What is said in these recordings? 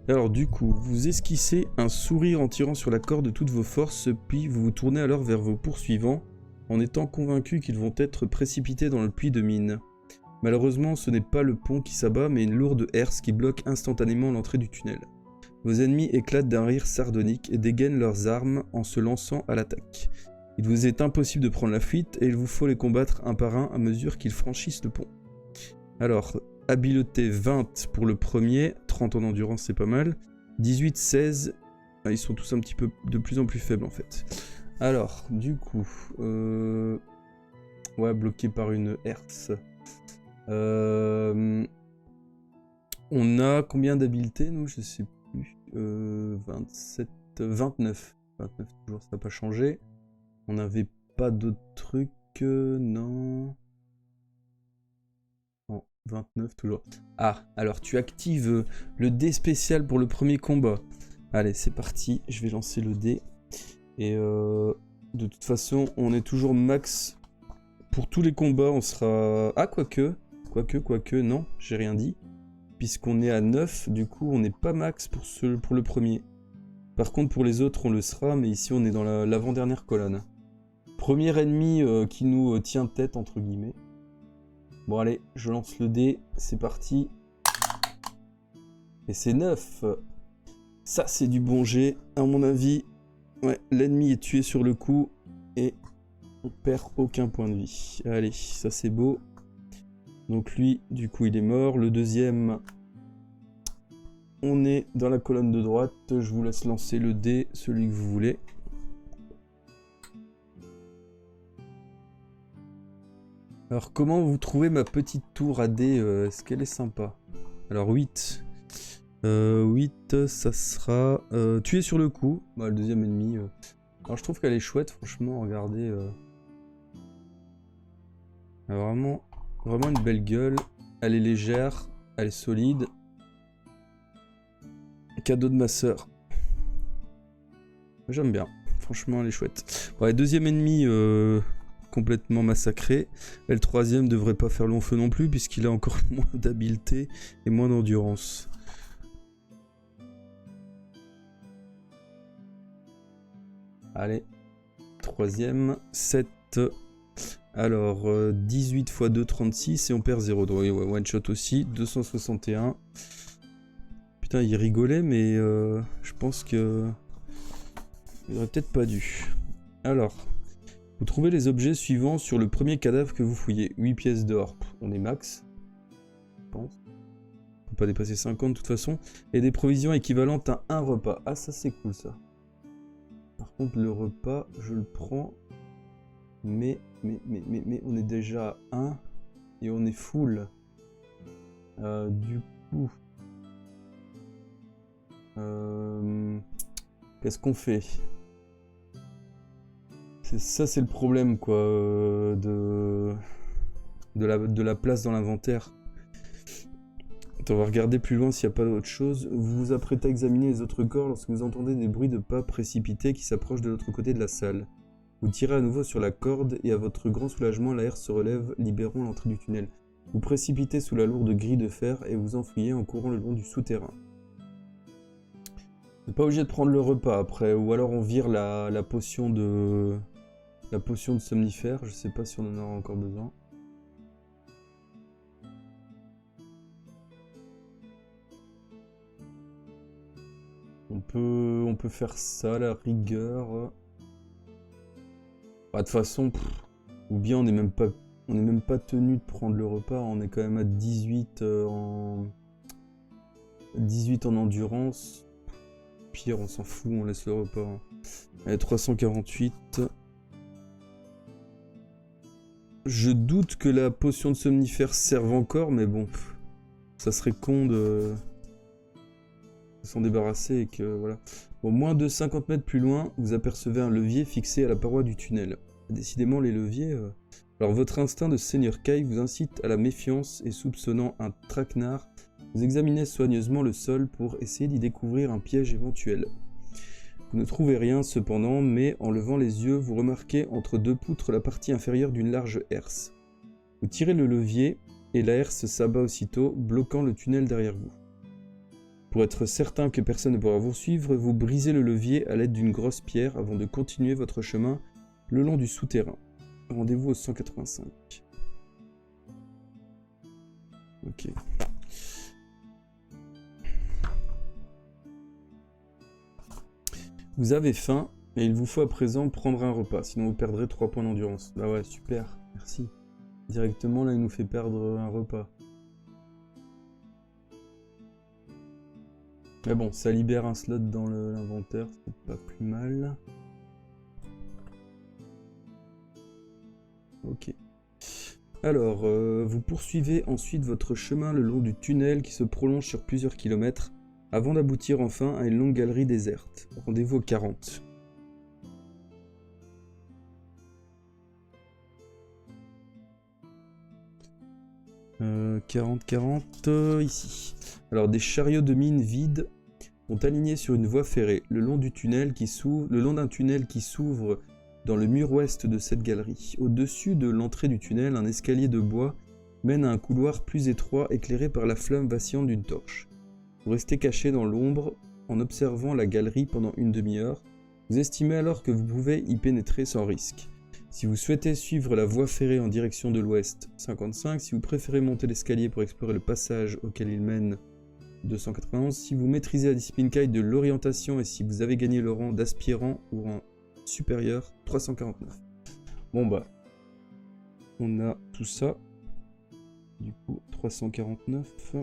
Alors du coup, vous esquissez un sourire en tirant sur la corde de toutes vos forces, puis vous vous tournez alors vers vos poursuivants, en étant convaincu qu'ils vont être précipités dans le puits de mine. Malheureusement, ce n'est pas le pont qui s'abat, mais une lourde herse qui bloque instantanément l'entrée du tunnel. Vos ennemis éclatent d'un rire sardonique et dégainent leurs armes en se lançant à l'attaque. Il vous est impossible de prendre la fuite et il vous faut les combattre un par un à mesure qu'ils franchissent le pont. Alors, habileté 20 pour le premier, 30 en endurance c'est pas mal, 18, 16, ils sont tous un petit peu de plus en plus faibles en fait. Alors, du coup, ouais, bloqué par une herse. On a combien d'habiletés nous? Je sais plus. 27, 29. 29 toujours, ça n'a pas changé. On n'avait pas d'autres trucs, non. Non, 29 toujours. Ah, alors tu actives le dé spécial pour le premier combat. Allez, c'est parti, je vais lancer le dé. Et de toute façon, on est toujours max. Pour tous les combats, on sera... Ah, quoique, non, j'ai rien dit. Puisqu'on est à 9, du coup, on n'est pas max pour le premier. Par contre, pour les autres, on le sera, mais ici, on est dans l'avant-dernière colonne. Premier ennemi qui nous tient tête, entre guillemets. Bon, allez, je lance le dé, c'est parti. Et c'est 9. Ça, c'est du bon jet, à mon avis. Ouais, l'ennemi est tué sur le coup, et on perd aucun point de vie. Allez, ça c'est beau. Donc lui, du coup, il est mort. Le deuxième, on est dans la colonne de droite. Je vous laisse lancer le dé, celui que vous voulez. Alors, comment vous trouvez ma petite tour à dés? Est-ce qu'elle est sympa? Alors, 8. 8, ça sera... tué sur le coup. Bah, le deuxième ennemi. Alors, je trouve qu'elle est chouette, franchement. Regardez. Vraiment une belle gueule. Elle est légère. Elle est solide. Cadeau de ma sœur. J'aime bien. Franchement, elle est chouette. Ouais, deuxième ennemi complètement massacré. Et le troisième devrait pas faire long feu non plus, puisqu'il a encore moins d'habileté et moins d'endurance. Allez. Troisième. 7. Alors, 18 x 2, 36. Et on perd 0. Donc, ouais, one shot aussi. 261. Putain, il rigolait, mais je pense que... il aurait peut-être pas dû. Alors, vous trouvez les objets suivants sur le premier cadavre que vous fouillez. 8 pièces d'or, on est max, je pense. On peut pas dépasser 50 de toute façon. Et des provisions équivalentes à un repas. Ah, ça c'est cool ça. Par contre, le repas, je le prends. Mais on est déjà à 1. Et on est full. Du coup... qu'est-ce qu'on fait? Ça c'est le problème quoi de la place dans l'inventaire. On va regarder plus loin s'il n'y a pas d'autre chose. Vous vous apprêtez à examiner les autres corps lorsque vous entendez des bruits de pas précipités qui s'approchent de l'autre côté de la salle. Vous tirez à nouveau sur la corde et à votre grand soulagement, la herse se relève, libérant l'entrée du tunnel. Vous précipitez sous la lourde grille de fer et vous enfuyez en courant le long du souterrain. Vous n'êtes pas obligé de prendre le repas après, ou alors on vire la potion de somnifère, je sais pas si on en aura encore besoin. On peut faire ça à la rigueur. Bah, de toute façon, ou bien on n'est même pas tenu de prendre le repas, on est quand même à 18 en endurance. Pire, on s'en fout, on laisse le repas. Allez, 348. Je doute que la potion de somnifère serve encore, mais bon, ça serait con de s'en débarrasser et que voilà. Bon, moins de 50 mètres plus loin, vous apercevez un levier fixé à la paroi du tunnel. Décidément, les leviers... Alors, votre instinct de Seigneur Kai vous incite à la méfiance et soupçonnant un traquenard, vous examinez soigneusement le sol pour essayer d'y découvrir un piège éventuel. Vous ne trouvez rien cependant, mais en levant les yeux, vous remarquez entre deux poutres la partie inférieure d'une large herse. Vous tirez le levier et la herse s'abat aussitôt, bloquant le tunnel derrière vous. Pour être certain que personne ne pourra vous suivre, vous brisez le levier à l'aide d'une grosse pierre avant de continuer votre chemin le long du souterrain. Rendez-vous au 185. Ok. Vous avez faim et il vous faut à présent prendre un repas, sinon vous perdrez 3 points d'endurance. Bah ouais, super, merci. Directement, là, il nous fait perdre un repas. Mais bon, ça libère un slot dans l'inventaire, c'est pas plus mal. Ok. Alors, vous poursuivez ensuite votre chemin le long du tunnel qui se prolonge sur plusieurs kilomètres, avant d'aboutir enfin à une longue galerie déserte. Rendez-vous au 40. « 40, ici. Alors, des chariots de mine vides sont alignés sur une voie ferrée, le long d'un tunnel qui s'ouvre dans le mur ouest de cette galerie. Au-dessus de l'entrée du tunnel, un escalier de bois mène à un couloir plus étroit éclairé par la flamme vacillante d'une torche. Vous restez caché dans l'ombre en observant la galerie pendant une demi-heure. Vous estimez alors que vous pouvez y pénétrer sans risque. Si vous souhaitez suivre la voie ferrée en direction de l'ouest, 55. Si vous préférez monter l'escalier pour explorer le passage auquel il mène, 291. Si vous maîtrisez la discipline Kai de l'orientation et si vous avez gagné le rang d'aspirant ou rang supérieur, 349. Bon bah, on a tout ça. Du coup, 349.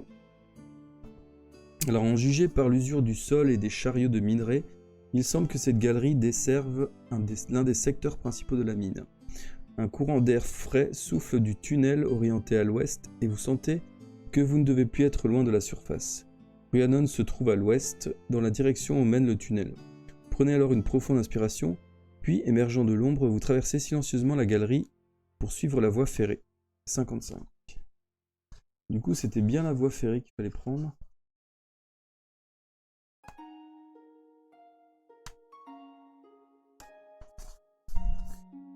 Alors, en jugé par l'usure du sol et des chariots de minerai, il semble que cette galerie desserve l'un des secteurs principaux de la mine. Un courant d'air frais souffle du tunnel orienté à l'ouest et vous sentez que vous ne devez plus être loin de la surface. Rhiannon se trouve à l'ouest, dans la direction où mène le tunnel. Prenez alors une profonde inspiration, puis, émergeant de l'ombre, vous traversez silencieusement la galerie pour suivre la voie ferrée. 55. Du coup, c'était bien la voie ferrée qu'il fallait prendre.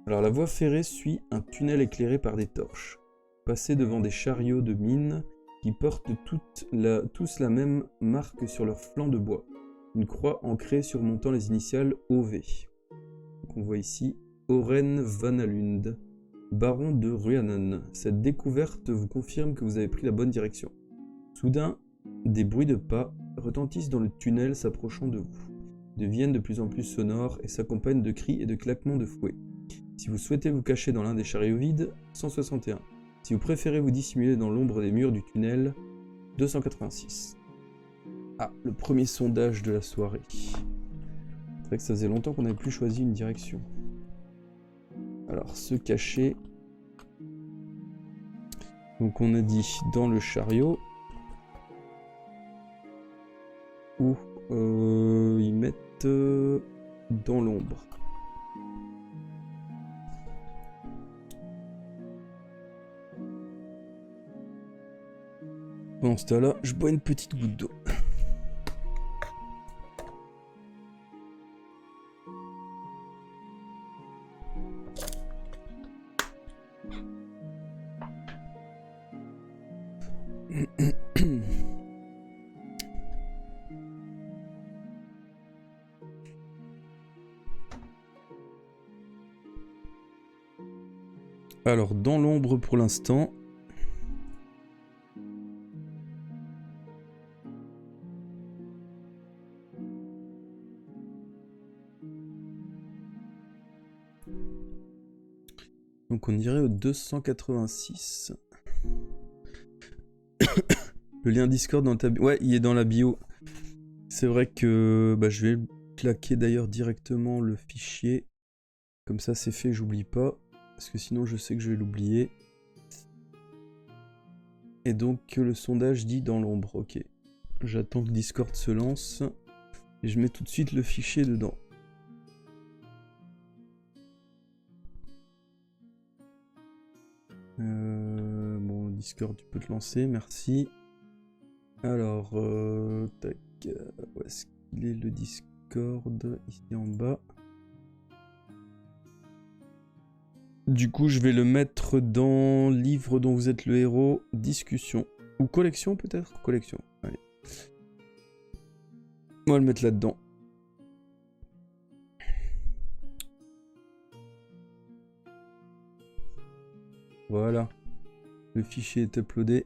Alors la voie ferrée suit un tunnel éclairé par des torches. Passez devant des chariots de mine qui portent tous la même marque sur leur flanc de bois. Une croix ancrée surmontant les initiales OV. Donc on voit ici Oren Vanalund, baron de Rhiannon. Cette découverte vous confirme que vous avez pris la bonne direction. Soudain, des bruits de pas retentissent dans le tunnel s'approchant de vous. Ils deviennent de plus en plus sonores et s'accompagnent de cris et de claquements de fouet. Si vous souhaitez vous cacher dans l'un des chariots vides, 161. Si vous préférez vous dissimuler dans l'ombre des murs du tunnel, 286. Ah, le premier sondage de la soirée. C'est vrai que ça faisait longtemps qu'on n'avait plus choisi une direction. Alors, se cacher. Donc on a dit dans le chariot. Ou ils mettent dans l'ombre. Pendant ce temps-là, je bois une petite goutte d'eau. Alors, dans l'ombre pour l'instant. Donc on irait au 286. Le lien Discord dans ta bio. Ouais, il est dans la bio. C'est vrai que je vais claquer d'ailleurs directement le fichier. Comme ça c'est fait, j'oublie pas. Parce que sinon je sais que je vais l'oublier. Et donc le sondage dit dans l'ombre. Ok. J'attends que Discord se lance. Et je mets tout de suite le fichier dedans. Bon, Discord, tu peux te lancer, merci. Alors, tac, où est-ce qu'il est le Discord? Ici en bas. Du coup, je vais le mettre dans livre dont vous êtes le héros, discussion. Ou collection peut-être? Collection, allez. On va le mettre là-dedans. Voilà. Le fichier est uploadé.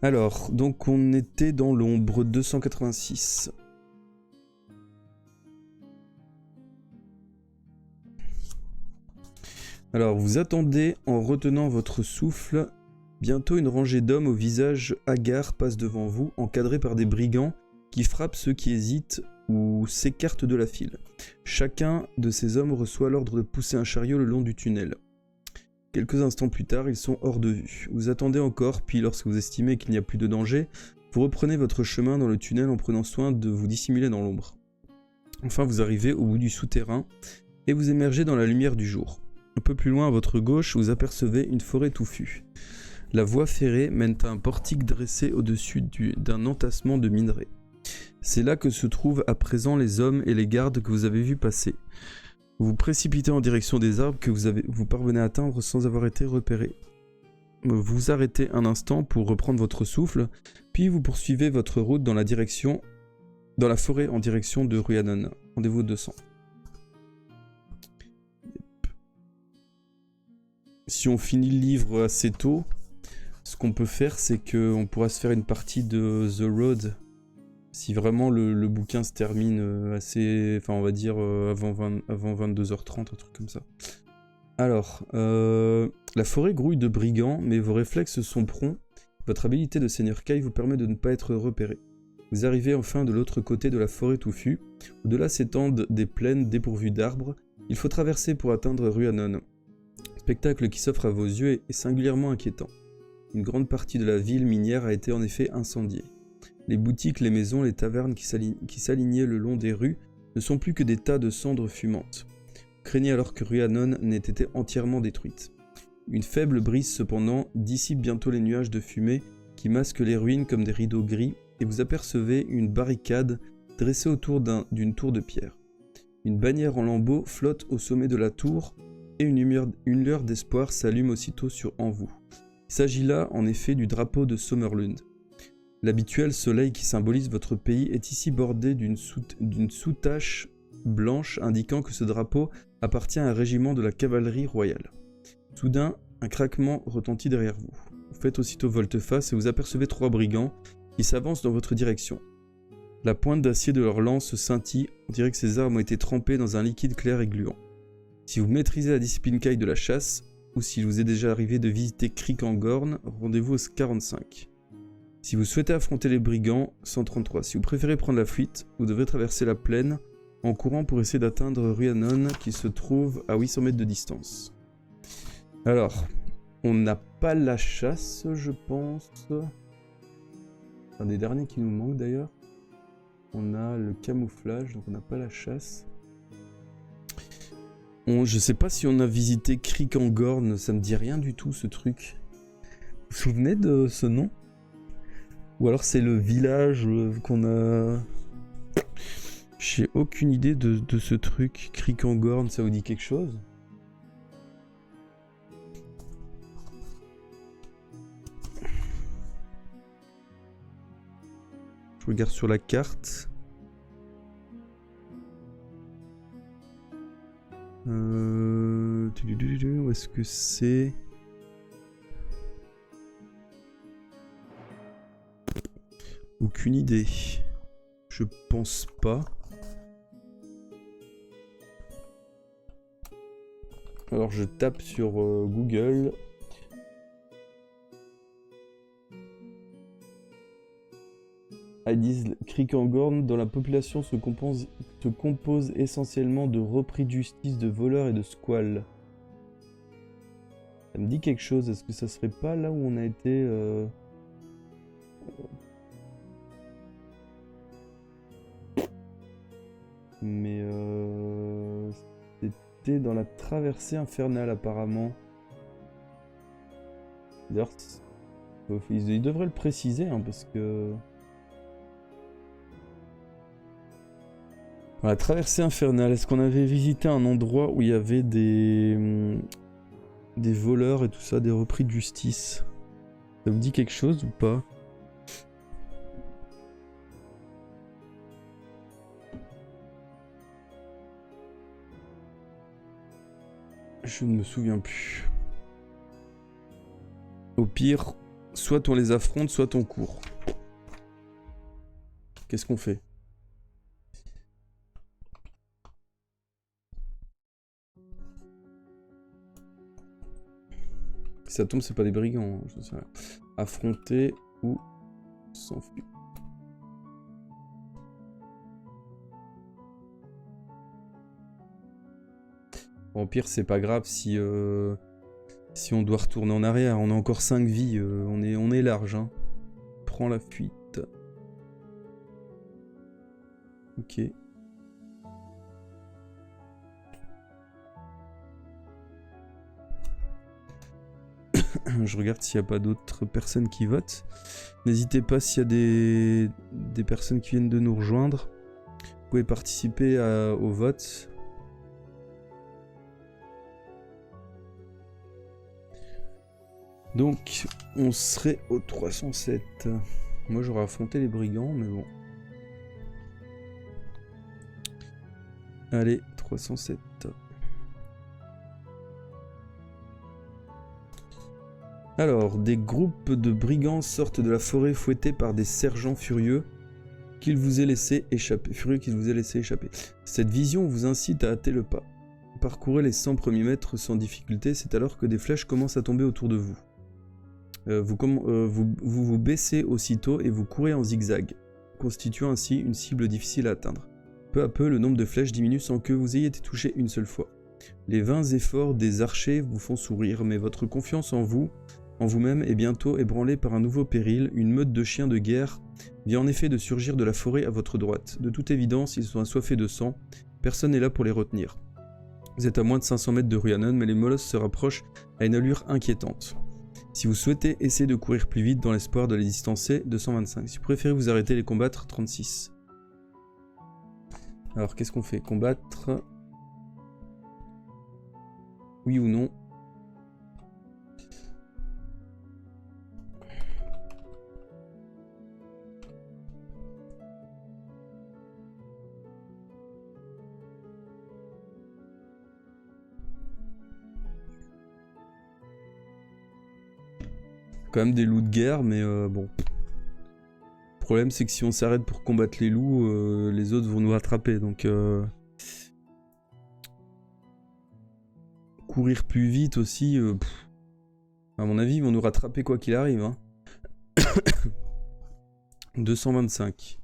Alors, donc on était dans l'ombre 286. Alors, vous attendez en retenant votre souffle. Bientôt, une rangée d'hommes au visage hagard passe devant vous, encadrés par des brigands qui frappent ceux qui hésitent ou s'écartent de la file. Chacun de ces hommes reçoit l'ordre de pousser un chariot le long du tunnel. Quelques instants plus tard, ils sont hors de vue. Vous attendez encore, puis lorsque vous estimez qu'il n'y a plus de danger, vous reprenez votre chemin dans le tunnel en prenant soin de vous dissimuler dans l'ombre. Enfin, vous arrivez au bout du souterrain et vous émergez dans la lumière du jour. Un peu plus loin à votre gauche, vous apercevez une forêt touffue. La voie ferrée mène à un portique dressé au-dessus d'un entassement de minerais. C'est là que se trouvent à présent les hommes et les gardes que vous avez vus passer. Vous vous précipitez en direction des arbres que vous parvenez à atteindre sans avoir été repéré. Vous arrêtez un instant pour reprendre votre souffle, puis vous poursuivez votre route dans la forêt en direction de Rhiannon. Rendez-vous 200. Si on finit le livre assez tôt, ce qu'on peut faire, c'est qu'on pourra se faire une partie de The Road. Si vraiment le bouquin se termine assez... Enfin, on va dire avant 22h30, un truc comme ça. Alors, la forêt grouille de brigands, mais vos réflexes sont prompts. Votre habilité de Seigneur Kai vous permet de ne pas être repéré. Vous arrivez enfin de l'autre côté de la forêt touffue. Au-delà s'étendent des plaines dépourvues d'arbres. Il faut traverser pour atteindre Rhiannon. Le spectacle qui s'offre à vos yeux est singulièrement inquiétant. Une grande partie de la ville minière a été en effet incendiée. Les boutiques, les maisons, les tavernes qui s'alignaient le long des rues ne sont plus que des tas de cendres fumantes. Vous craignez alors que Rhiannon n'ait été entièrement détruite. Une faible brise cependant dissipe bientôt les nuages de fumée qui masquent les ruines comme des rideaux gris et vous apercevez une barricade dressée autour d'une tour de pierre. Une bannière en lambeaux flotte au sommet de la tour et une lueur d'espoir s'allume aussitôt en vous. Il s'agit là en effet du drapeau de Sommerlund. L'habituel soleil qui symbolise votre pays est ici bordé d'une sous-tache blanche indiquant que ce drapeau appartient à un régiment de la cavalerie royale. Soudain, un craquement retentit derrière vous. Vous faites aussitôt volte-face et vous apercevez 3 brigands qui s'avancent dans votre direction. La pointe d'acier de leurs lances scintille, on dirait que ces armes ont été trempées dans un liquide clair et gluant. Si vous maîtrisez la discipline Kai de la chasse, ou s'il vous est déjà arrivé de visiter Crick-en-Gorn, rendez-vous au 45. Si vous souhaitez affronter les brigands, 133. Si vous préférez prendre la fuite, vous devrez traverser la plaine en courant pour essayer d'atteindre Rhiannon qui se trouve à 800 mètres de distance. Alors, on n'a pas la chasse, je pense. C'est un des derniers qui nous manque d'ailleurs. On a le camouflage, donc on n'a pas la chasse. Je sais pas si on a visité Crick-en-Gorn, ça me dit rien du tout ce truc. Vous vous souvenez de ce nom ? Ou alors c'est le village qu'on a... J'ai aucune idée de ce truc. Crick-en-Gorn, ça vous dit quelque chose ? Je regarde sur la carte. Où est-ce que c'est ? Aucune idée. Je pense pas. Alors je tape sur Google. Ils disent Crick-en-Gorn, dans la population se compose essentiellement de repris de justice, de voleurs et de squales. Ça me dit quelque chose, est-ce que ça serait pas là où on a été Mais c'était dans la traversée infernale apparemment. D'ailleurs, ils devraient le préciser hein, parce que... Dans la traversée infernale, est-ce qu'on avait visité un endroit où il y avait des voleurs et tout ça, des repris de justice? Ça vous dit quelque chose ou pas? Je ne me souviens plus. Au pire, soit on les affronte, soit on court. Qu'est-ce qu'on fait? Si ça tombe, c'est pas des brigands, hein, je sais rien. Affronter ou s'enfuir. Bon, au pire, c'est pas grave si on doit retourner en arrière. On a encore 5 vies, on est large. Hein. Prends la fuite. Ok. Je regarde s'il n'y a pas d'autres personnes qui votent. N'hésitez pas s'il y a des personnes qui viennent de nous rejoindre. Vous pouvez participer au vote. Donc, on serait au 307. Moi, j'aurais affronté les brigands, mais bon. Allez, 307. Alors, des groupes de brigands sortent de la forêt fouettés par des sergents furieux qu'ils vous aient laissé échapper. Cette vision vous incite à hâter le pas. Parcourez les 100 premiers mètres sans difficulté, c'est alors que des flèches commencent à tomber autour de vous. Vous baissez aussitôt et vous courez en zigzag, constituant ainsi une cible difficile à atteindre. Peu à peu, le nombre de flèches diminue sans que vous ayez été touché une seule fois. Les vains efforts des archers vous font sourire, mais votre confiance en vous-même est bientôt ébranlée par un nouveau péril. Une meute de chiens de guerre vient en effet de surgir de la forêt à votre droite. De toute évidence, ils sont assoiffés de sang, personne n'est là pour les retenir. Vous êtes à moins de 500 mètres de Rhiannon, mais les molosses se rapprochent à une allure inquiétante. Si vous souhaitez, essayez de courir plus vite dans l'espoir de les distancer, 225. Si vous préférez vous arrêter et les combattre, 36. Alors, qu'est-ce qu'on fait? Combattre? Oui ou non? Quand même des loups de guerre, mais bon. Le problème, c'est que si on s'arrête pour combattre les loups, les autres vont nous rattraper, donc... Courir plus vite aussi, à mon avis, ils vont nous rattraper quoi qu'il arrive. Hein. 225.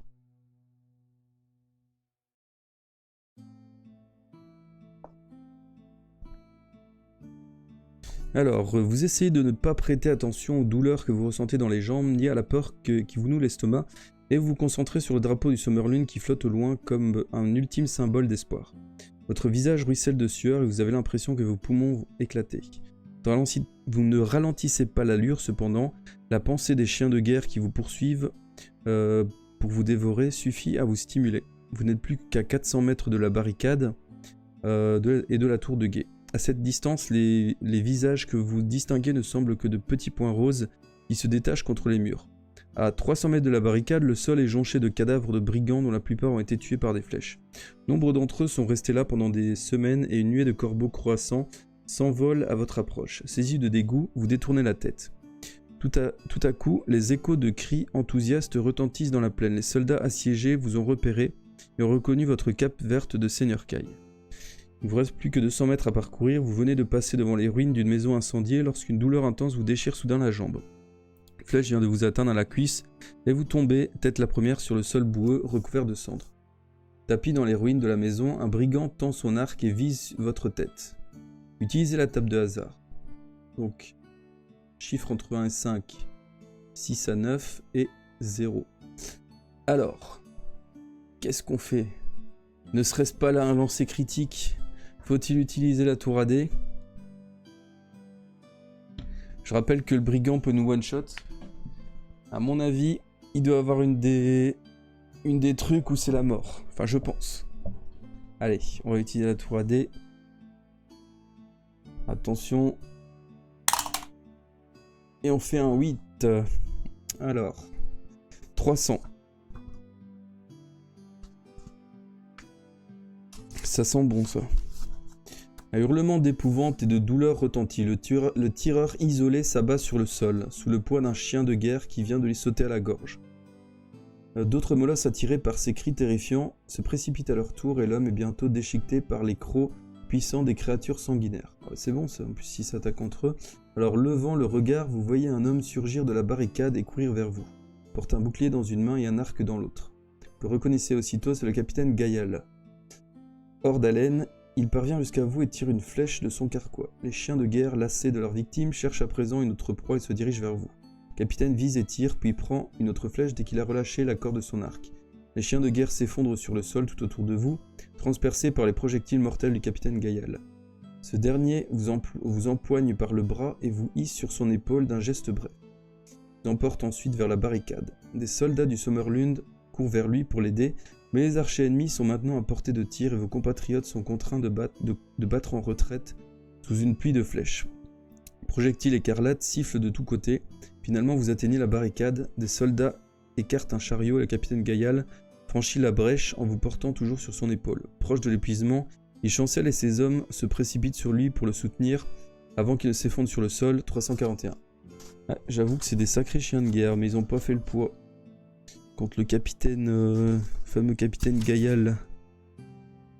Alors, vous essayez de ne pas prêter attention aux douleurs que vous ressentez dans les jambes, ni à la peur qui vous noue l'estomac, et vous vous concentrez sur le drapeau du Summerlune qui flotte au loin comme un ultime symbole d'espoir. Votre visage ruisselle de sueur et vous avez l'impression que vos poumons vont éclater. Vous ne ralentissez pas l'allure, cependant, la pensée des chiens de guerre qui vous poursuivent pour vous dévorer suffit à vous stimuler. Vous n'êtes plus qu'à 400 mètres de la barricade et de la tour de guet. À cette distance, les visages que vous distinguez ne semblent que de petits points roses qui se détachent contre les murs. À 300 mètres de la barricade, le sol est jonché de cadavres de brigands dont la plupart ont été tués par des flèches. Nombre d'entre eux sont restés là pendant des semaines et une nuée de corbeaux croissants s'envole à votre approche. Saisi de dégoût, vous détournez la tête. Tout à coup, les échos de cris enthousiastes retentissent dans la plaine. Les soldats assiégés vous ont repéré et ont reconnu votre cape verte de Seigneur Kai. Il ne vous reste plus que 200 mètres à parcourir, vous venez de passer devant les ruines d'une maison incendiée lorsqu'une douleur intense vous déchire soudain la jambe. Une flèche vient de vous atteindre à la cuisse et vous tombez, tête la première, sur le sol boueux recouvert de cendres. Tapis dans les ruines de la maison, un brigand tend son arc et vise votre tête. Utilisez la table de hasard. Donc, chiffre entre 1 et 5, 6 à 9 et 0. Alors, qu'est-ce qu'on fait? Ne serait-ce pas là un lancer critique? Faut-il utiliser la tour AD? Je rappelle que le brigand peut nous one-shot. À mon avis, il doit avoir une des trucs où c'est la mort. Enfin, je pense. Allez, on va utiliser la tour AD. Attention. Et on fait un 8. Alors, 300. Ça sent bon, ça. Un hurlement d'épouvante et de douleur retentit. Le tireur isolé s'abat sur le sol, sous le poids d'un chien de guerre qui vient de lui sauter à la gorge. D'autres molosses attirés par ces cris terrifiants se précipitent à leur tour et l'homme est bientôt déchiqueté par les crocs puissants des créatures sanguinaires. C'est bon ça, en plus s'ils s'attaquent entre eux. Alors levant le regard, vous voyez un homme surgir de la barricade et courir vers vous. Il porte un bouclier dans une main et un arc dans l'autre. Vous le reconnaissez aussitôt, c'est le capitaine Gaïal. Hors d'haleine, il parvient jusqu'à vous et tire une flèche de son carquois. Les chiens de guerre, lassés de leur victime, cherchent à présent une autre proie et se dirigent vers vous. Le capitaine vise et tire, puis prend une autre flèche dès qu'il a relâché la corde de son arc. Les chiens de guerre s'effondrent sur le sol tout autour de vous, transpercés par les projectiles mortels du capitaine Gaïal. Ce dernier vous empoigne par le bras et vous hisse sur son épaule d'un geste bref. Il vous emporte ensuite vers la barricade. Des soldats du Sommerlund courent vers lui pour l'aider, mais les archers ennemis sont maintenant à portée de tir et vos compatriotes sont contraints de battre en retraite sous une pluie de flèches. Projectiles écarlates sifflent de tous côtés. Finalement, vous atteignez la barricade. Des soldats écartent un chariot et le capitaine Gaïal franchit la brèche en vous portant toujours sur son épaule. Proche de l'épuisement, il chancelle et ses hommes se précipitent sur lui pour le soutenir avant qu'il ne s'effondre sur le sol. 341. J'avoue que c'est des sacrés chiens de guerre, mais ils n'ont pas fait le poids contre le capitaine, fameux capitaine Gaïal.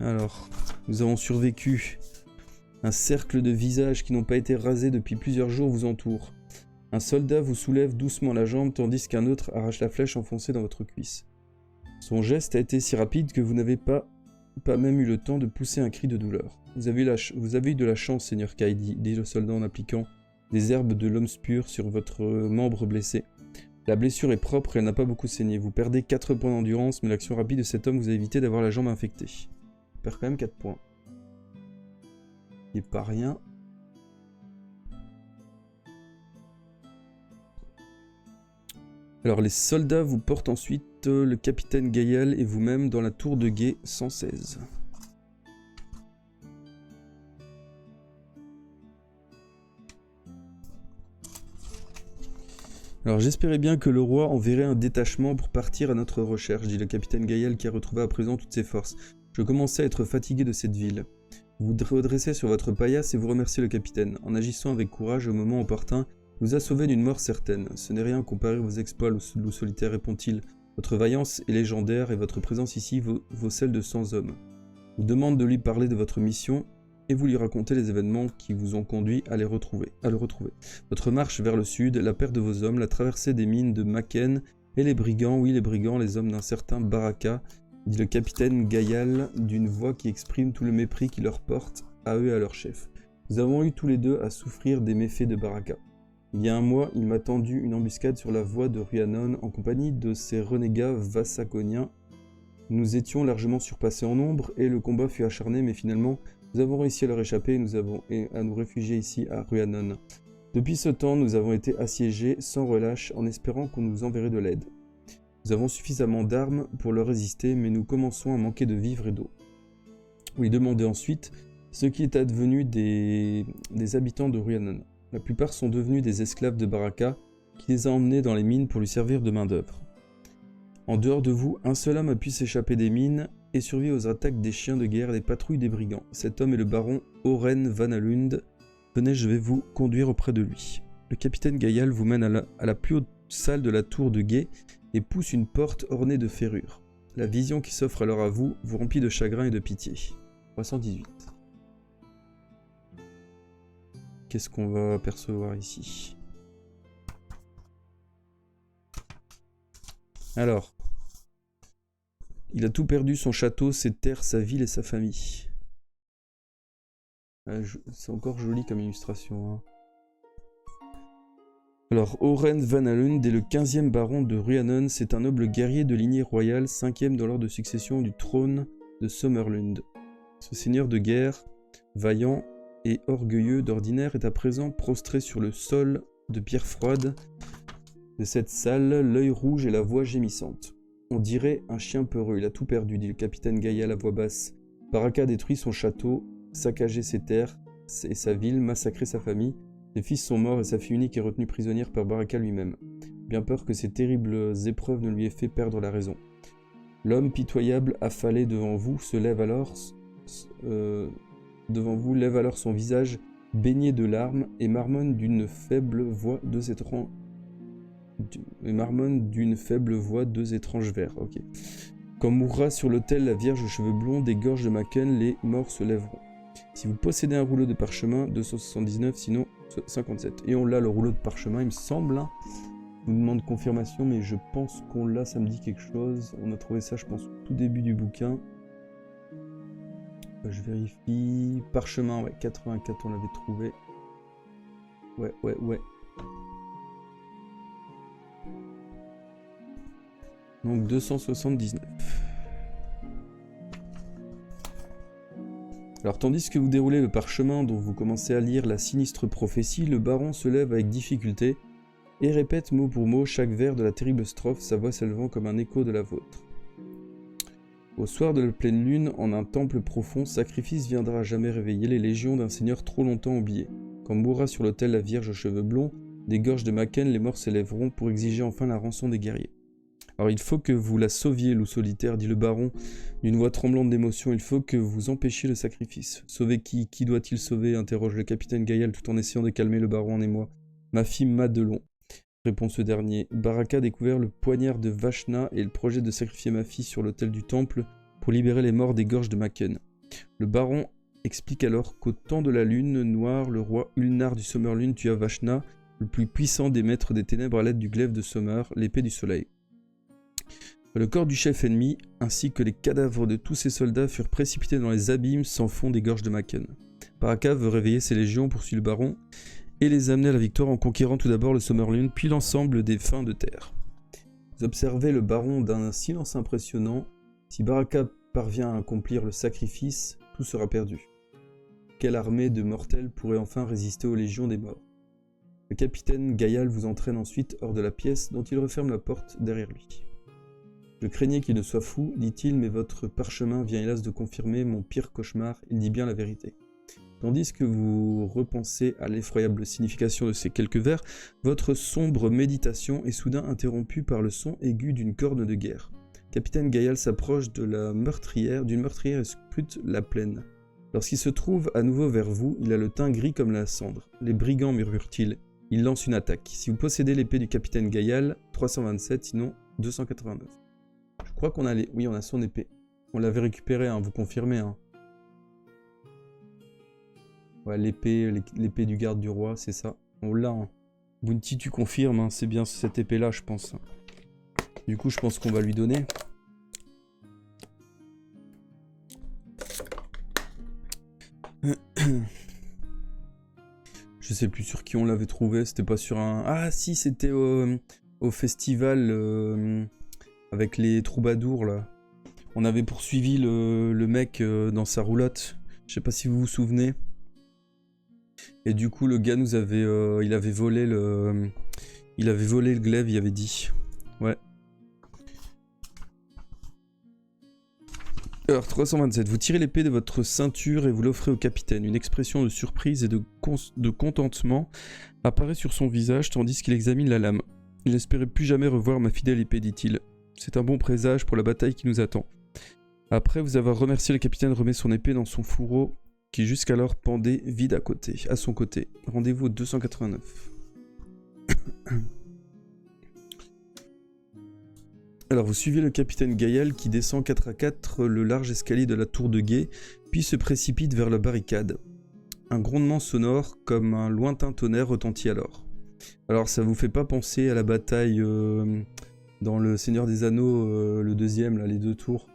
Alors, nous avons survécu. Un cercle de visages qui n'ont pas été rasés depuis plusieurs jours vous entoure. Un soldat vous soulève doucement la jambe tandis qu'un autre arrache la flèche enfoncée dans votre cuisse. Son geste a été si rapide que vous n'avez pas même eu le temps de pousser un cri de douleur. Vous avez eu de la chance, Seigneur Kai, dit le soldat en appliquant des herbes de l'homme-spur sur votre membre blessé. La blessure est propre et elle n'a pas beaucoup saigné. Vous perdez 4 points d'endurance, mais l'action rapide de cet homme vous a évité d'avoir la jambe infectée. Il perd quand même 4 points. Il n'est pas rien. Alors les soldats vous portent ensuite le capitaine Gaïal et vous-même dans la tour de guet 116. Alors j'espérais bien que le roi enverrait un détachement pour partir à notre recherche, dit le capitaine Gaïal qui a retrouvé à présent toutes ses forces. Je commençais à être fatigué de cette ville. Vous vous redressez sur votre paillasse et vous remerciez le capitaine. En agissant avec courage au moment opportun, il vous a sauvé d'une mort certaine. Ce n'est rien comparé à vos exploits, le loup solitaire, répond-il. Votre vaillance est légendaire et votre présence ici vaut celle de 100 hommes. Vous demande de lui parler de votre mission et vous lui racontez les événements qui vous ont conduit à le retrouver. Votre marche vers le sud, la perte de vos hommes, la traversée des mines de Maken et les brigands, oui les brigands, les hommes d'un certain Baraka, dit le capitaine Gaïal d'une voix qui exprime tout le mépris qu'il leur porte à eux et à leur chef. Nous avons eu tous les deux à souffrir des méfaits de Baraka. Il y a un mois, il m'a tendu une embuscade sur la voie de Rhiannon en compagnie de ces renégats vassaconiens. Nous étions largement surpassés en nombre et le combat fut acharné, mais finalement, nous avons réussi à leur échapper et à nous réfugier ici à Rhiannon. Depuis ce temps, nous avons été assiégés sans relâche en espérant qu'on nous enverrait de l'aide. Nous avons suffisamment d'armes pour leur résister, mais nous commençons à manquer de vivres et d'eau. Vous lui demandez ensuite ce qui est advenu des habitants de Rhiannon. La plupart sont devenus des esclaves de Baraka, qui les a emmenés dans les mines pour lui servir de main-d'œuvre. En dehors de vous, un seul homme a pu s'échapper des mines et survivre aux attaques des chiens de guerre et des patrouilles des brigands. Cet homme est le baron Oren Vanalund. Venez, je vais vous conduire auprès de lui. Le capitaine Gaïal vous mène à la plus haute salle de la tour de guet et pousse une porte ornée de ferrures. La vision qui s'offre alors à vous vous remplit de chagrin et de pitié. 318. Qu'est-ce qu'on va apercevoir ici? Alors, il a tout perdu, son château, ses terres, sa ville et sa famille. C'est encore joli comme illustration. Hein. Alors, Oren Vanalund est le 15e baron de Rhiannon. C'est un noble guerrier de lignée royale, 5e dans l'ordre de succession du trône de Sommerlund. Ce seigneur de guerre, vaillant et orgueilleux d'ordinaire, est à présent prostré sur le sol de pierre froide de cette salle, l'œil rouge et la voix gémissante. On dirait un chien peureux, il a tout perdu, dit le capitaine Gaïal à voix basse. Baraka détruit son château, saccagé ses terres et sa ville, massacré sa famille. Ses fils sont morts et sa fille unique est retenue prisonnière par Baraka lui-même. Bien peur que ces terribles épreuves ne lui aient fait perdre la raison. L'homme pitoyable affalé devant vous se lève alors, devant vous lève alors son visage baigné de larmes et marmonne d'une faible voix deux étranges vers. Ok. Quand mourra sur l'autel la Vierge aux cheveux blonds des gorges de Maken, les morts se lèveront. Si vous possédez un rouleau de parchemin, 279, sinon 57. Et on l'a, le rouleau de parchemin, il me semble. Hein. Je vous demande confirmation, mais je pense qu'on l'a, ça me dit quelque chose. On a trouvé ça, je pense, au tout début du bouquin. Je vérifie. Parchemin, ouais, 84, on l'avait trouvé. Ouais. Donc 279. Alors tandis que vous déroulez le parchemin dont vous commencez à lire la sinistre prophétie, le baron se lève avec difficulté et répète mot pour mot chaque vers de la terrible strophe, sa voix s'élevant comme un écho de la vôtre. Au soir de la pleine lune, en un temple profond, sacrifice viendra à jamais réveiller les légions d'un seigneur trop longtemps oublié. Quand mourra sur l'autel la Vierge aux cheveux blonds, des gorges de Maken, les morts s'élèveront pour exiger enfin la rançon des guerriers. Alors il faut que vous la sauviez, loup solitaire, dit le baron d'une voix tremblante d'émotion, il faut que vous empêchiez le sacrifice. Sauver qui? Qui doit-il sauver? Interroge le capitaine Gaïal tout en essayant de calmer le baron en émoi. Ma fille Madelon, répond ce dernier. Baraka a découvert le poignard de Vashna et le projet de sacrifier ma fille sur l'autel du temple pour libérer les morts des gorges de Maken. Le baron explique alors qu'au temps de la lune noire, le roi Ulnar du Sommerlune tua Vashna, le plus puissant des maîtres des ténèbres à l'aide du glaive de Sommer, l'épée du soleil. Le corps du chef ennemi, ainsi que les cadavres de tous ses soldats furent précipités dans les abîmes sans fond des gorges de Maken. Baraka veut réveiller ses légions, poursuit le baron, et les amener à la victoire en conquérant tout d'abord le Sommerlune, puis l'ensemble des fins de terre. Vous observez le baron d'un silence impressionnant. Si Baraka parvient à accomplir le sacrifice, tout sera perdu. Quelle armée de mortels pourrait enfin résister aux légions des morts? Le capitaine Gaïal vous entraîne ensuite hors de la pièce, dont il referme la porte derrière lui. Je craignais qu'il ne soit fou, dit-il, mais votre parchemin vient hélas de confirmer mon pire cauchemar, il dit bien la vérité. Tandis que vous repensez à l'effroyable signification de ces quelques vers, votre sombre méditation est soudain interrompue par le son aigu d'une corne de guerre. Capitaine Gaïal s'approche d'une meurtrière et scrute la plaine. Lorsqu'il se trouve à nouveau vers vous, il a le teint gris comme la cendre. Les brigands, murmure-t-il. Il lance une attaque. Si vous possédez l'épée du capitaine Gaïal, 327, sinon 289. Je crois qu'on a les... Oui, on a son épée. On l'avait récupérée, hein, vous confirmez. Hein. Ouais, l'épée du garde du roi, c'est ça. On l'a. Hein. Bounty, tu confirmes, hein, c'est bien cette épée-là, je pense. Du coup, je pense qu'on va lui donner. Je sais plus sur qui on l'avait trouvé, c'était pas sur un... Ah si, c'était au festival avec les troubadours, là. On avait poursuivi le mec dans sa roulotte. Je sais pas si vous vous souvenez. Et du coup, le gars nous avait... il avait volé le glaive, il avait dit. Ouais. Alors, 327. Vous tirez l'épée de votre ceinture et vous l'offrez au capitaine. Une expression de surprise et de contentement apparaît sur son visage tandis qu'il examine la lame. « J'espérais plus jamais revoir ma fidèle épée, dit-il. C'est un bon présage pour la bataille qui nous attend. » Après vous avoir remercié, le capitaine remet son épée dans son fourreau qui jusqu'alors pendait vide à son côté. Rendez-vous au 289. Alors vous suivez le capitaine Gaïal qui descend 4 à 4 le large escalier de la tour de guet, puis se précipite vers la barricade. Un grondement sonore comme un lointain tonnerre retentit alors. Alors ça vous fait pas penser à la bataille dans le Seigneur des Anneaux, le deuxième, là, les deux tours.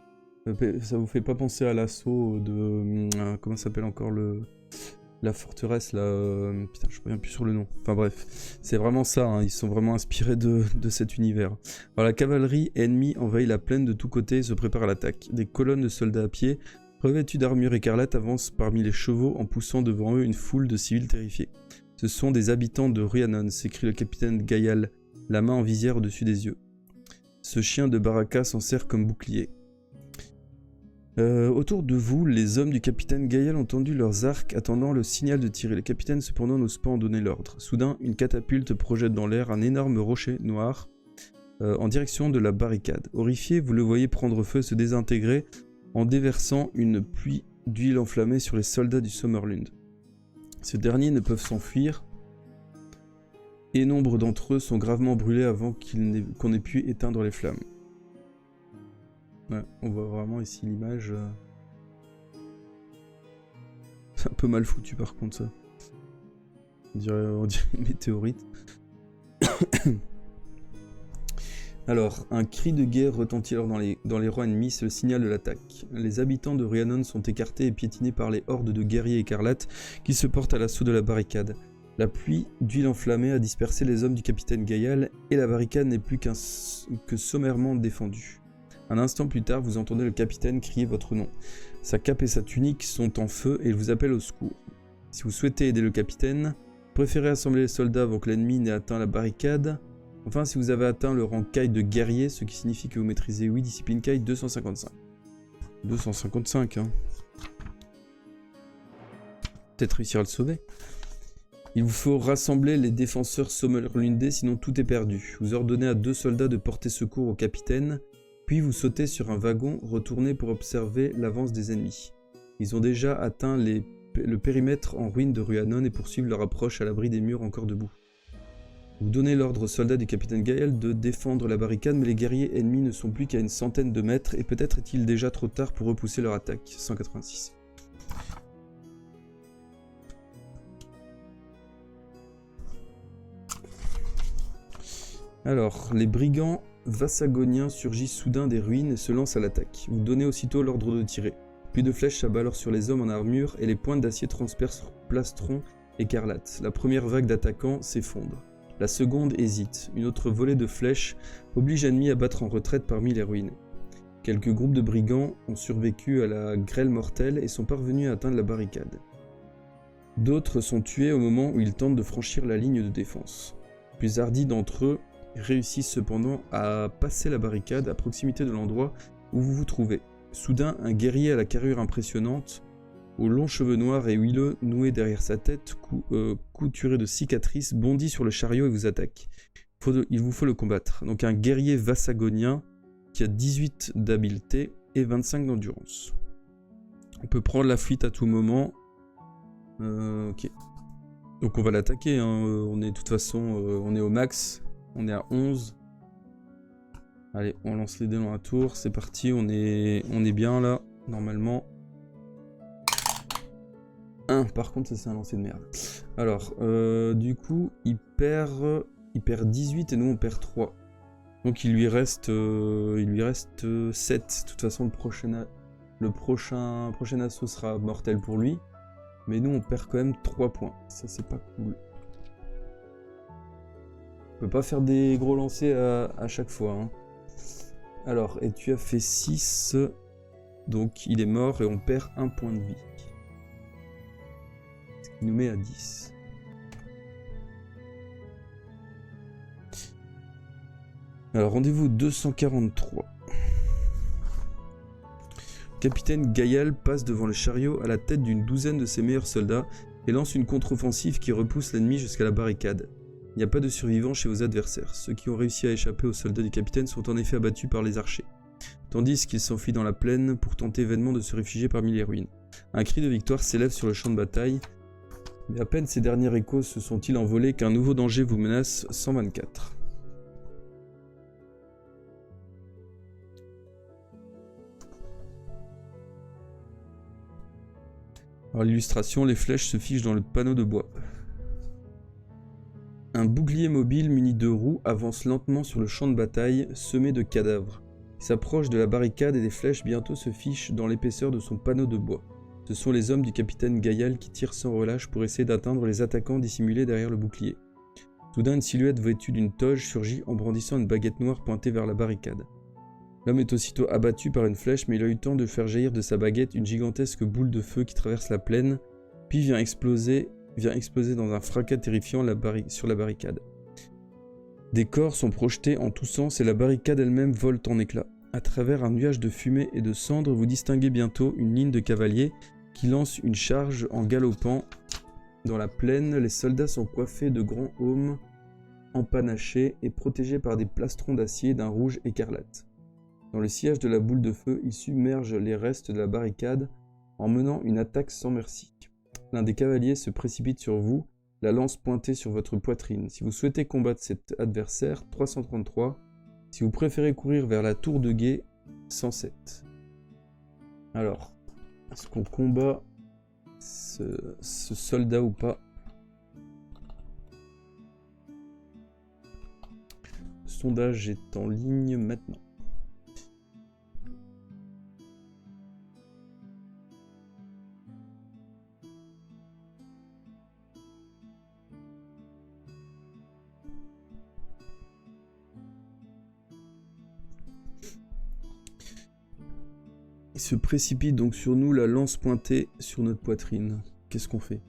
Ça vous fait pas penser à l'assaut de... comment s'appelle encore la forteresse, là... putain, je reviens plus sur le nom. Enfin bref, c'est vraiment ça, hein, ils sont vraiment inspirés de cet univers. Alors la cavalerie ennemie envahit la plaine de tous côtés et se prépare à l'attaque. Des colonnes de soldats à pied, revêtus d'armure écarlate, avancent parmi les chevaux en poussant devant eux une foule de civils terrifiés. Ce sont des habitants de Rhiannon, s'écrie le capitaine Gaïal, la main en visière au-dessus des yeux. Ce chien de Baraka s'en sert comme bouclier. Autour de vous, les hommes du capitaine Gaïal ont tendu leurs arcs, attendant le signal de tirer. Le capitaine cependant n'ose pas en donner l'ordre. Soudain, une catapulte projette dans l'air un énorme rocher noir en direction de la barricade. Horrifié, vous le voyez prendre feu et se désintégrer en déversant une pluie d'huile enflammée sur les soldats du Sommerlund. Ces derniers ne peuvent s'enfuir, et nombre d'entre eux sont gravement brûlés avant qu'on ait pu éteindre les flammes. Ouais, on voit vraiment ici l'image. C'est un peu mal foutu par contre ça. On dirait une météorite. Alors, un cri de guerre retentit alors dans les rangs ennemis, c'est le signal de l'attaque. Les habitants de Rhiannon sont écartés et piétinés par les hordes de guerriers écarlates qui se portent à l'assaut de la barricade. La pluie d'huile enflammée a dispersé les hommes du capitaine Gaïal et la barricade n'est plus que sommairement défendue. Un instant plus tard, vous entendez le capitaine crier votre nom. Sa cape et sa tunique sont en feu et il vous appelle au secours. Si vous souhaitez aider le capitaine, préférez assembler les soldats avant que l'ennemi n'ait atteint la barricade. Enfin, si vous avez atteint le rang Kai de guerrier, ce qui signifie que vous maîtrisez 8 disciplines Kai 255. 255, hein. Peut-être réussir à le sauver. Il vous faut rassembler les défenseurs Sommerlundais, sinon tout est perdu. Vous ordonnez à 2 soldats de porter secours au capitaine, puis vous sautez sur un wagon, retournez pour observer l'avance des ennemis. Ils ont déjà atteint le périmètre en ruine de Rhiannon et poursuivent leur approche à l'abri des murs encore debout. Vous donnez l'ordre aux soldats du capitaine Gaël de défendre la barricade, mais les guerriers ennemis ne sont plus qu'à une centaine de mètres, et peut-être est-il déjà trop tard pour repousser leur attaque. 186. Alors, les brigands vassagoniens surgissent soudain des ruines et se lancent à l'attaque. Vous donnez aussitôt l'ordre de tirer. Puis de flèches s'abat alors sur les hommes en armure, et les pointes d'acier transpercent plastron écarlate. La première vague d'attaquants s'effondre. La seconde hésite. Une autre volée de flèches oblige l'ennemi à battre en retraite parmi les ruines. Quelques groupes de brigands ont survécu à la grêle mortelle et sont parvenus à atteindre la barricade. D'autres sont tués au moment où ils tentent de franchir la ligne de défense. Plus hardis d'entre eux réussissent cependant à passer la barricade à proximité de l'endroit où vous vous trouvez. Soudain, un guerrier à la carrure impressionnante, aux longs cheveux noirs et huileux noués derrière sa tête, couturé de cicatrices, bondit sur le chariot et vous attaque. Il vous faut le combattre. Donc un guerrier vassagonien qui a 18 d'habileté et 25 d'endurance. On peut prendre la fuite à tout moment. Ok. Donc on va l'attaquer, hein. On est de toute façon on est au max. On est à 11. Allez, on lance les dés dans la tour. C'est parti, on est bien là, normalement. 1, par contre ça c'est un lancer de merde. Alors, du coup, il perd 18 et nous on perd 3. Donc il lui reste 7. De toute façon, le prochain assaut sera mortel pour lui. Mais nous on perd quand même 3 points. Ça c'est pas cool. On peut pas faire des gros lancers à chaque fois. Hein. Alors, et tu as fait 6. Donc il est mort et on perd 1 point de vie. Il nous met à 10. Alors, rendez-vous 243. Capitaine Gaïal passe devant le chariot à la tête d'une douzaine de ses meilleurs soldats et lance une contre-offensive qui repousse l'ennemi jusqu'à la barricade. Il n'y a pas de survivants chez vos adversaires. Ceux qui ont réussi à échapper aux soldats du capitaine sont en effet abattus par les archers, tandis qu'ils s'enfuient dans la plaine pour tenter vainement de se réfugier parmi les ruines. Un cri de victoire s'élève sur le champ de bataille. Mais à peine ces derniers échos se sont-ils envolés qu'un nouveau danger vous menace. 124. Alors l'illustration, les flèches se figent dans le panneau de bois. Un bouclier mobile muni de roues avance lentement sur le champ de bataille, semé de cadavres. Il s'approche de la barricade et des flèches bientôt se fichent dans l'épaisseur de son panneau de bois. Ce sont les hommes du capitaine Gaïal qui tirent sans relâche pour essayer d'atteindre les attaquants dissimulés derrière le bouclier. Soudain, une silhouette vêtue d'une toge surgit en brandissant une baguette noire pointée vers la barricade. L'homme est aussitôt abattu par une flèche, mais il a eu le temps de faire jaillir de sa baguette une gigantesque boule de feu qui traverse la plaine, puis vient exploser dans un fracas terrifiant sur la barricade. Des corps sont projetés en tous sens et la barricade elle-même vole en éclats. À travers un nuage de fumée et de cendres, vous distinguez bientôt une ligne de cavaliers qui lance une charge en galopant. Dans la plaine, les soldats sont coiffés de grands aumes empanachés et protégés par des plastrons d'acier d'un rouge écarlate. Dans le sillage de la boule de feu, ils submergent les restes de la barricade en menant une attaque sans merci. L'un des cavaliers se précipite sur vous, la lance pointée sur votre poitrine. Si vous souhaitez combattre cet adversaire, 333. Si vous préférez courir vers la tour de guet, 107. Alors, est-ce qu'on combat ce soldat ou pas? Le sondage est en ligne maintenant. Il se précipite donc sur nous, la lance pointée sur notre poitrine. Qu'est-ce qu'on fait?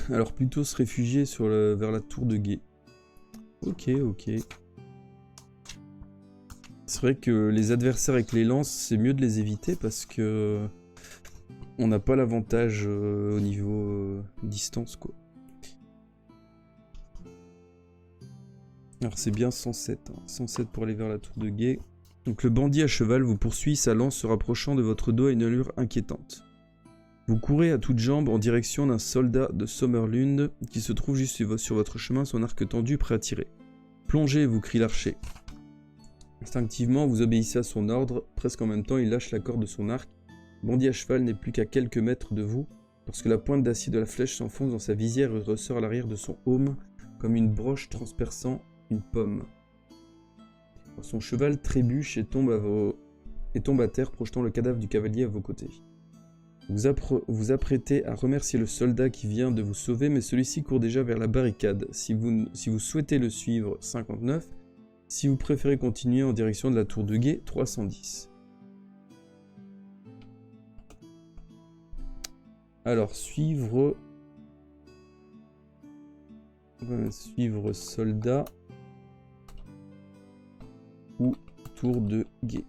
Alors plutôt se réfugier vers la tour de guet. Ok. C'est vrai que les adversaires avec les lances, c'est mieux de les éviter parce que on n'a pas l'avantage au niveau distance, quoi. Alors c'est bien 107, hein. 107 pour aller vers la tour de guet. Donc le bandit à cheval vous poursuit, sa lance se rapprochant de votre dos à une allure inquiétante. Vous courez à toutes jambes en direction d'un soldat de Sommerlund qui se trouve juste sur votre chemin, son arc tendu, prêt à tirer. Plongez, vous crie l'archer. Instinctivement, vous obéissez à son ordre, presque en même temps il lâche la corde de son arc. Le bandit à cheval n'est plus qu'à quelques mètres de vous, lorsque la pointe d'acier de la flèche s'enfonce dans sa visière et ressort à l'arrière de son aume, comme une broche transperçant une pomme. Son cheval trébuche et tombe à terre, projetant le cadavre du cavalier à vos côtés. Vous apprêtez à remercier le soldat qui vient de vous sauver, mais celui-ci court déjà vers la barricade. Si vous souhaitez le suivre, 59. Si vous préférez continuer en direction de la tour de guet, 310. Alors, suivre soldat ou tour de guet.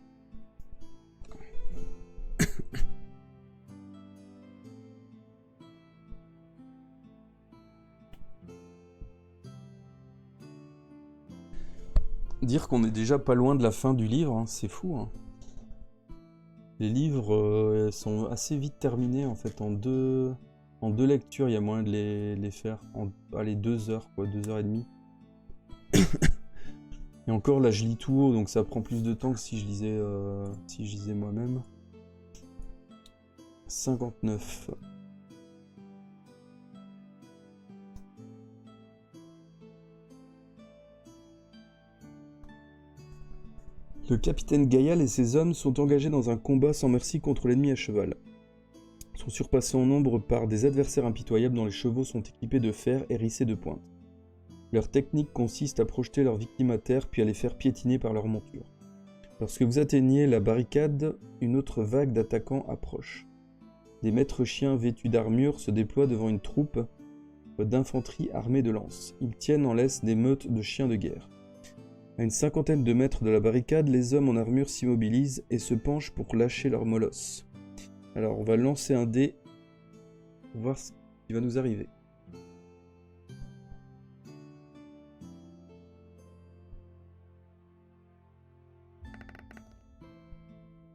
Dire qu'on est déjà pas loin de la fin du livre, hein, c'est fou. Hein. Les livres sont assez vite terminés en fait en deux lectures. Il y a moyen de les faire en 2 heures, quoi, 2h30. Et encore là je lis tout haut, donc ça prend plus de temps que si je lisais moi-même. 59. Le capitaine Gaïal et ses hommes sont engagés dans un combat sans merci contre l'ennemi à cheval. Ils sont surpassés en nombre par des adversaires impitoyables dont les chevaux sont équipés de fer hérissés de pointes. Leur technique consiste à projeter leurs victimes à terre puis à les faire piétiner par leur monture. Lorsque vous atteignez la barricade, une autre vague d'attaquants approche. Des maîtres chiens vêtus d'armure se déploient devant une troupe d'infanterie armée de lances. Ils tiennent en laisse des meutes de chiens de guerre. À une 50aine de mètres de la barricade, les hommes en armure s'immobilisent et se penchent pour lâcher leur molosse. Alors on va lancer un dé pour voir ce qui va nous arriver.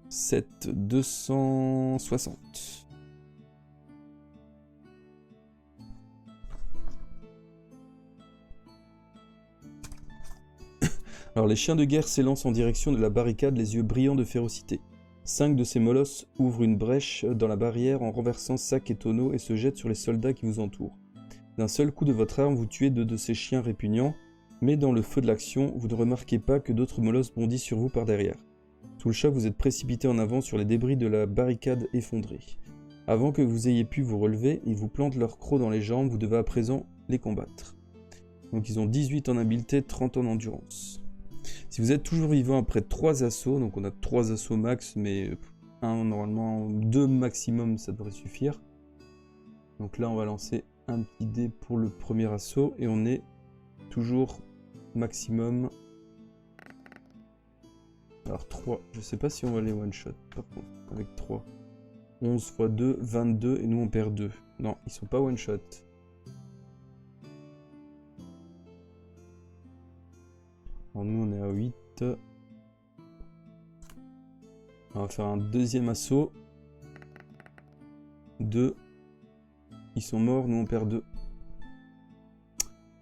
« 7, 260. Alors les chiens de guerre s'élancent en direction de la barricade, les yeux brillants de férocité. 5 de ces molosses ouvrent une brèche dans la barrière en renversant sacs et tonneaux et se jettent sur les soldats qui vous entourent. D'un seul coup de votre arme, vous tuez 2 de ces chiens répugnants, mais dans le feu de l'action, vous ne remarquez pas que d'autres molosses bondissent sur vous par derrière. Sous le choc, vous êtes précipité en avant sur les débris de la barricade effondrée. Avant que vous ayez pu vous relever, ils vous plantent leurs crocs dans les jambes, vous devez à présent les combattre. Donc ils ont 18 en habileté, 30 en endurance. Si vous êtes toujours vivant après 3 assauts, donc on a 3 assauts max, mais normalement 2 maximum ça devrait suffire. Donc là on va lancer un petit dé pour le premier assaut et on est toujours maximum. Alors 3, je sais pas si on va les one shot par contre avec 3. 11 x 2, 22 et nous on perd 2. Non, ils sont pas one shot. Alors nous on est à 8. On va faire un deuxième assaut. 2. Ils sont morts, nous on perd 2.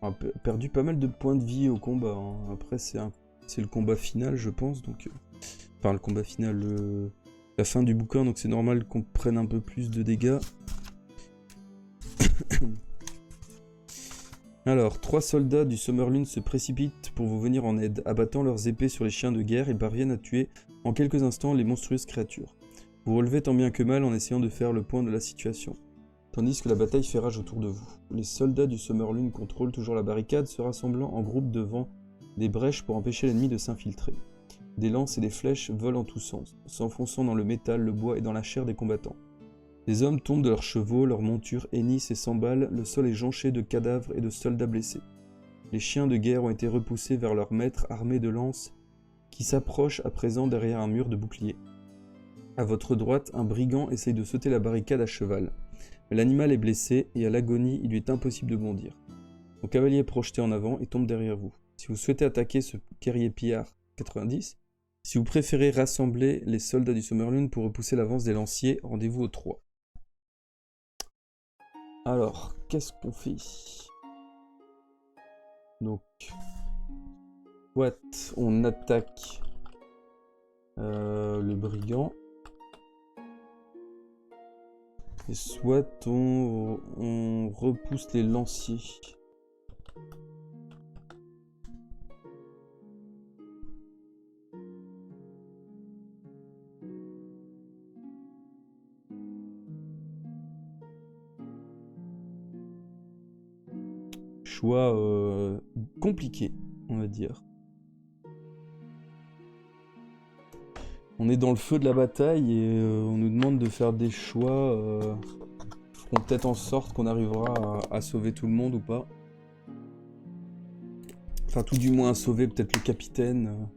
On a perdu pas mal de points de vie au combat. Hein. Après c'est le combat final je pense. Donc, enfin le combat final, la fin du bouquin. Donc c'est normal qu'on prenne un peu plus de dégâts. Alors, 3 soldats du Summerlune se précipitent pour vous venir en aide. Abattant leurs épées sur les chiens de guerre, ils parviennent à tuer en quelques instants les monstrueuses créatures. Vous relevez tant bien que mal en essayant de faire le point de la situation, tandis que la bataille fait rage autour de vous. Les soldats du Summerlune contrôlent toujours la barricade, se rassemblant en groupe devant des brèches pour empêcher l'ennemi de s'infiltrer. Des lances et des flèches volent en tous sens, s'enfonçant dans le métal, le bois et dans la chair des combattants. Les hommes tombent de leurs chevaux, leurs montures hennissent et s'emballent, le sol est jonché de cadavres et de soldats blessés. Les chiens de guerre ont été repoussés vers leurs maîtres armés de lances, qui s'approchent à présent derrière un mur de boucliers. À votre droite, un brigand essaye de sauter la barricade à cheval. Mais l'animal est blessé et à l'agonie, il lui est impossible de bondir. Son cavalier est projeté en avant et tombe derrière vous. Si vous souhaitez attaquer ce guerrier pillard 90, si vous préférez rassembler les soldats du Summerlune pour repousser l'avance des lanciers, rendez-vous au 3. Alors, qu'est-ce qu'on fait? Donc, soit on attaque le brigand, et soit on repousse les lanciers. Choix compliqué, on va dire. On est dans le feu de la bataille et on nous demande de faire des choix. Feront peut-être en sorte qu'on arrivera à sauver tout le monde ou pas. Enfin, tout du moins à sauver peut-être le capitaine.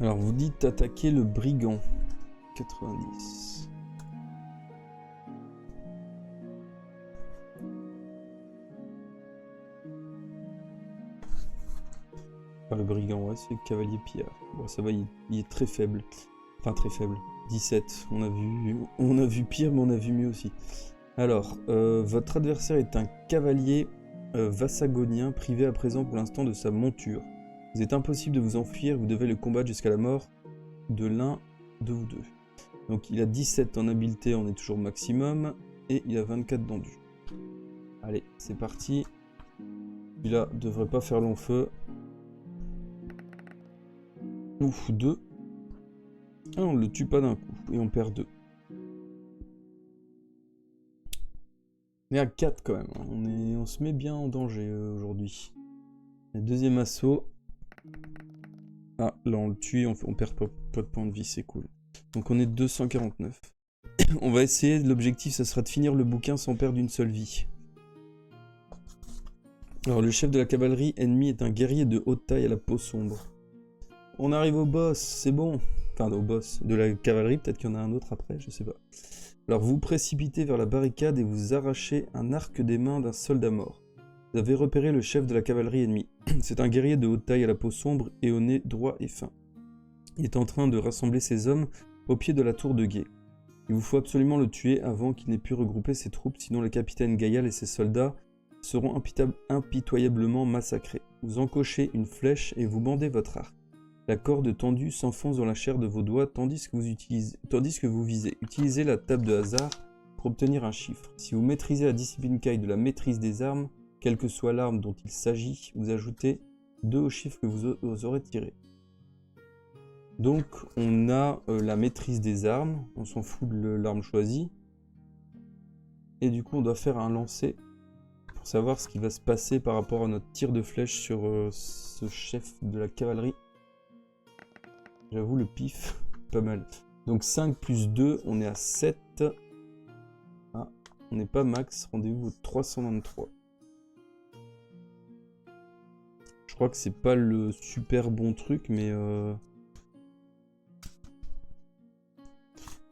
Alors, vous dites attaquer le brigand. 90. Enfin, le brigand, ouais, c'est le cavalier pillard. Bon, ça va, il est très faible. Enfin, très faible. 17. On a vu pire, mais on a vu mieux aussi. Alors, votre adversaire est un cavalier vassagonien, privé à présent pour l'instant de sa monture. Il est impossible de vous enfuir, vous devez le combattre jusqu'à la mort de l'un de vous deux. Donc il a 17 en habileté, on est toujours maximum, et il a 24 d'endu. Allez, c'est parti. Celui-là devrait pas faire long feu. Ouf, 2. Ah, on le tue pas d'un coup, et on perd 2. On est à 4 quand même, on se met bien en danger aujourd'hui. Le deuxième assaut. Ah, là on le tue, on perd pas de points de vie, c'est cool. Donc on est 249. On va essayer, l'objectif ça sera de finir le bouquin sans perdre une seule vie. Alors le chef de la cavalerie ennemie est un guerrier de haute taille à la peau sombre. On arrive au boss, c'est bon. Enfin au boss de la cavalerie, peut-être qu'il y en a un autre après, je sais pas. Alors vous précipitez vers la barricade et vous arrachez un arc des mains d'un soldat mort. Vous avez repéré le chef de la cavalerie ennemie. C'est un guerrier de haute taille à la peau sombre et au nez droit et fin. Il est en train de rassembler ses hommes au pied de la tour de guet. Il vous faut absolument le tuer avant qu'il n'ait pu regrouper ses troupes, sinon le capitaine Gaïal et ses soldats seront impitoyablement massacrés. Vous encochez une flèche et vous bandez votre arc. La corde tendue s'enfonce dans la chair de vos doigts tandis que vous visez. Utilisez la table de hasard pour obtenir un chiffre. Si vous maîtrisez la discipline Kai de la maîtrise des armes, quelle que soit l'arme dont il s'agit, vous ajoutez 2 au chiffre que vous aurez tiré. Donc on a la maîtrise des armes, on s'en fout de l'arme choisie. Et du coup on doit faire un lancer pour savoir ce qui va se passer par rapport à notre tir de flèche sur ce chef de la cavalerie. J'avoue le pif, pas mal. Donc 5 plus 2, on est à 7. Ah, on n'est pas max, rendez-vous au 323. Je crois que c'est pas le super bon truc, mais...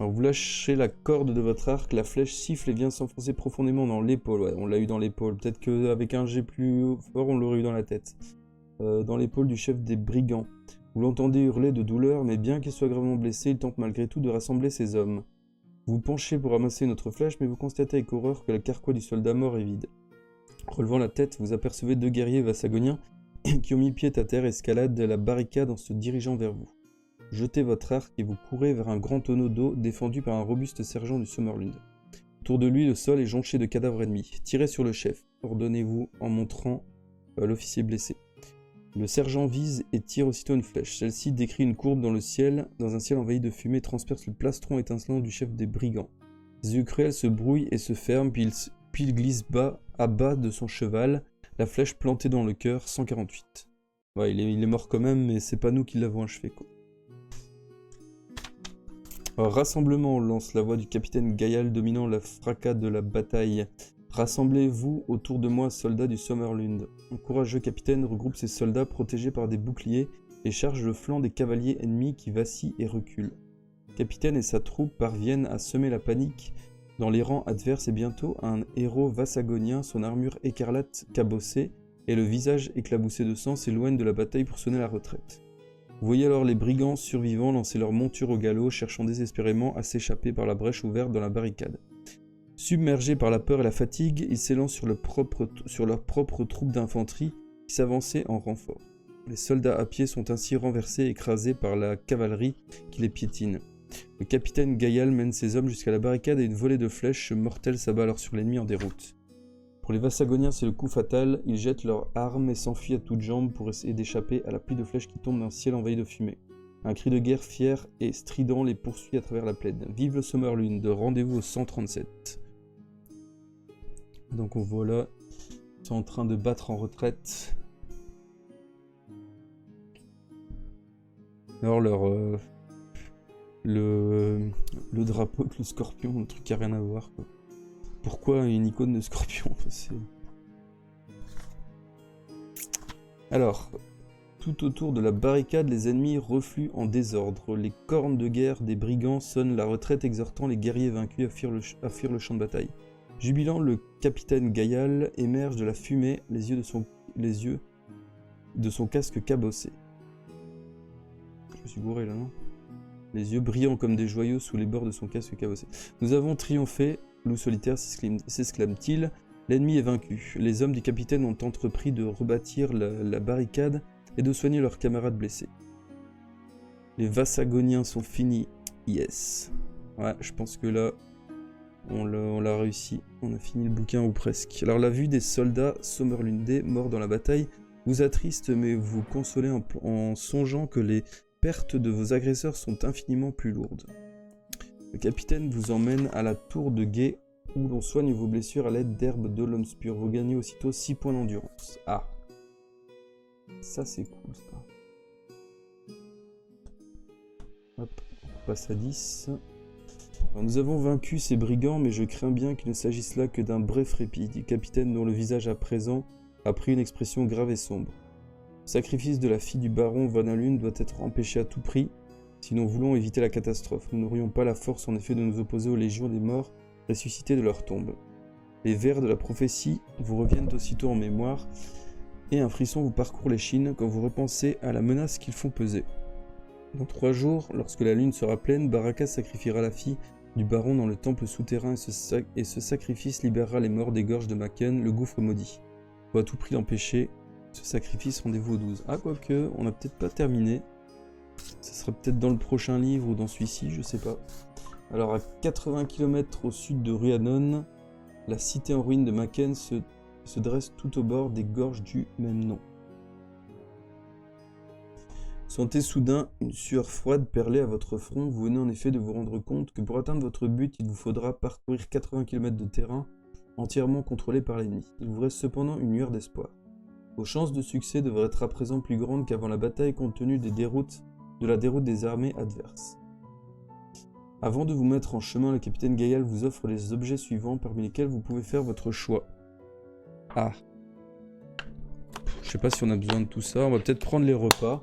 Alors vous lâchez la corde de votre arc, la flèche siffle et vient s'enfoncer profondément dans l'épaule. Ouais, on l'a eu dans l'épaule. Peut-être qu'avec un jet plus fort, on l'aurait eu dans la tête. Dans l'épaule du chef des brigands. Vous l'entendez hurler de douleur, mais bien qu'il soit gravement blessé, il tente malgré tout de rassembler ses hommes. Vous penchez pour ramasser une autre flèche, mais vous constatez avec horreur que le carquois du soldat mort est vide. Relevant la tête, vous apercevez 2 guerriers vassagoniens qui ont mis pied à terre, escaladent la barricade en se dirigeant vers vous. Jetez votre arc et vous courez vers un grand tonneau d'eau défendu par un robuste sergent du Summerlund. Autour de lui, le sol est jonché de cadavres ennemis. Tirez sur le chef, ordonnez-vous en montrant l'officier blessé. Le sergent vise et tire aussitôt une flèche. Celle-ci décrit une courbe dans le ciel, dans un ciel envahi de fumée, transperce le plastron étincelant du chef des brigands. Ses yeux cruels se brouillent et se ferment, puis il glisse à bas de son cheval, la flèche plantée dans le cœur, 148. Ouais, il est mort quand même, mais c'est pas nous qui l'avons achevé, quoi. Alors, rassemblement, lance la voix du capitaine Gaïal dominant la fracas de la bataille. Rassemblez-vous autour de moi, soldats du Summerlund. Un courageux capitaine regroupe ses soldats protégés par des boucliers et charge le flanc des cavaliers ennemis qui vacillent et reculent. Le capitaine et sa troupe parviennent à semer la panique dans les rangs adverses et bientôt un héros vassagonien, son armure écarlate cabossée et le visage éclaboussé de sang, s'éloigne de la bataille pour sonner la retraite. Vous voyez alors les brigands survivants lancer leur monture au galop, cherchant désespérément à s'échapper par la brèche ouverte dans la barricade. Submergés par la peur et la fatigue, ils s'élancent sur leur propre troupe d'infanterie qui s'avançait en renfort. Les soldats à pied sont ainsi renversés et écrasés par la cavalerie qui les piétine. Le capitaine Gaïal mène ses hommes jusqu'à la barricade et une volée de flèches mortelles s'abat alors sur l'ennemi en déroute. Pour les Vassagoniens, c'est le coup fatal, ils jettent leurs armes et s'enfuient à toutes jambes pour essayer d'échapper à la pluie de flèches qui tombe d'un ciel envahi de fumée. Un cri de guerre fier et strident les poursuit à travers la plaine. Vive le Summerlund, rendez-vous au 137. Donc on voit là, ils sont en train de battre en retraite. Alors le drapeau avec le scorpion, un truc qui a rien à voir, quoi. Pourquoi une icône de scorpion? Alors, tout autour de la barricade, les ennemis refluent en désordre. Les cornes de guerre des brigands sonnent la retraite, exhortant les guerriers vaincus à fuir le champ de bataille. Jubilant, le capitaine Gaïal émerge de la fumée, les yeux de son casque cabossé. Je me suis gouré là, non? Les yeux brillants comme des joyaux sous les bords de son casque cabossé. Nous avons triomphé, loup solitaire s'exclame-t-il. L'ennemi est vaincu. Les hommes du capitaine ont entrepris de rebâtir la barricade et de soigner leurs camarades blessés. Les Vassagoniens sont finis. Yes. Ouais, je pense que là, on l'a réussi. On a fini le bouquin ou presque. Alors la vue des soldats Summerlundais morts dans la bataille vous attriste, mais vous consolez en songeant que les pertes de vos agresseurs sont infiniment plus lourdes. Le capitaine vous emmène à la tour de guet où l'on soigne vos blessures à l'aide d'herbes de l'Homspur. Vous gagnez aussitôt 6 points d'endurance. Ah, ça c'est cool ça. Hop, on passe à 10. Alors, nous avons vaincu ces brigands, mais je crains bien qu'il ne s'agisse là que d'un bref répit, dit le capitaine dont le visage à présent a pris une expression grave et sombre. Le sacrifice de la fille du baron Vanalune doit être empêché à tout prix, si nous voulons éviter la catastrophe. Nous n'aurions pas la force en effet de nous opposer aux légions des morts ressuscités de leur tombe. Les vers de la prophétie vous reviennent aussitôt en mémoire, et un frisson vous parcourt l'échine quand vous repensez à la menace qu'ils font peser. Dans 3 jours, lorsque la lune sera pleine, Baraka sacrifiera la fille du baron dans le temple souterrain et ce sacrifice libérera les morts des gorges de Maken, le gouffre maudit. Faut à tout prix l'empêcher. Ce sacrifice, rendez-vous au 12. Ah, quoique, on n'a peut-être pas terminé. Ce sera peut-être dans le prochain livre ou dans celui-ci, je sais pas. Alors, à 80 km au sud de Rhiannon, la cité en ruine de Maken se dresse tout au bord des gorges du même nom. Sentez soudain une sueur froide perler à votre front. Vous venez en effet de vous rendre compte que pour atteindre votre but, il vous faudra parcourir 80 km de terrain entièrement contrôlé par l'ennemi. Il vous reste cependant une lueur d'espoir. Vos chances de succès devraient être à présent plus grandes qu'avant la bataille compte tenu de la déroute des armées adverses. Avant de vous mettre en chemin, le capitaine Gaïal vous offre les objets suivants parmi lesquels vous pouvez faire votre choix. Ah. Je sais pas si on a besoin de tout ça. On va peut-être prendre les repas.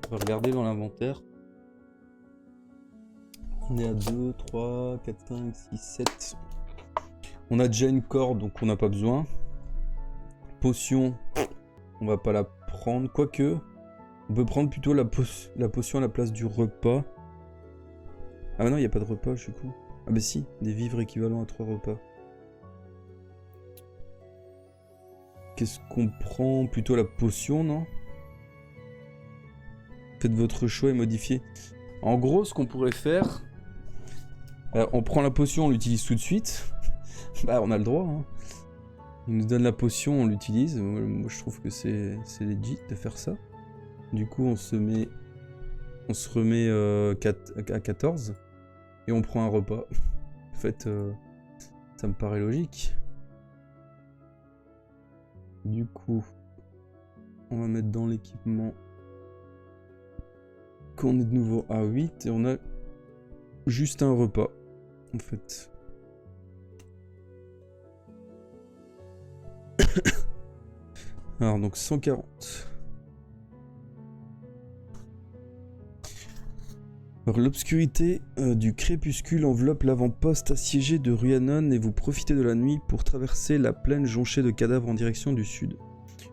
On va regarder dans l'inventaire. On est à 2, 3, 4, 5, 6, 7. On a déjà une corde, donc on n'a pas besoin. Potion, on va pas la prendre. Quoique, on peut prendre plutôt la potion à la place du repas. Ah non, il n'y a pas de repas, je suis con. Ah bah si, des vivres équivalents à 3 repas. Qu'est-ce qu'on prend? Plutôt la potion, non? Faites votre choix et modifiez. En gros, ce qu'on pourrait faire... on prend la potion, on l'utilise tout de suite. Bah, on a le droit, hein. Il nous donne la potion, on l'utilise. Moi, je trouve que c'est legit de faire ça. Du coup, on se remet à 14. Et on prend un repas. En fait, ça me paraît logique. Du coup, on va mettre dans l'équipement qu'on est de nouveau à 8 et on a juste un repas, en fait. Alors, donc 140. Alors, l'obscurité du crépuscule enveloppe l'avant-poste assiégé de Rhiannon et vous profitez de la nuit pour traverser la plaine jonchée de cadavres en direction du sud.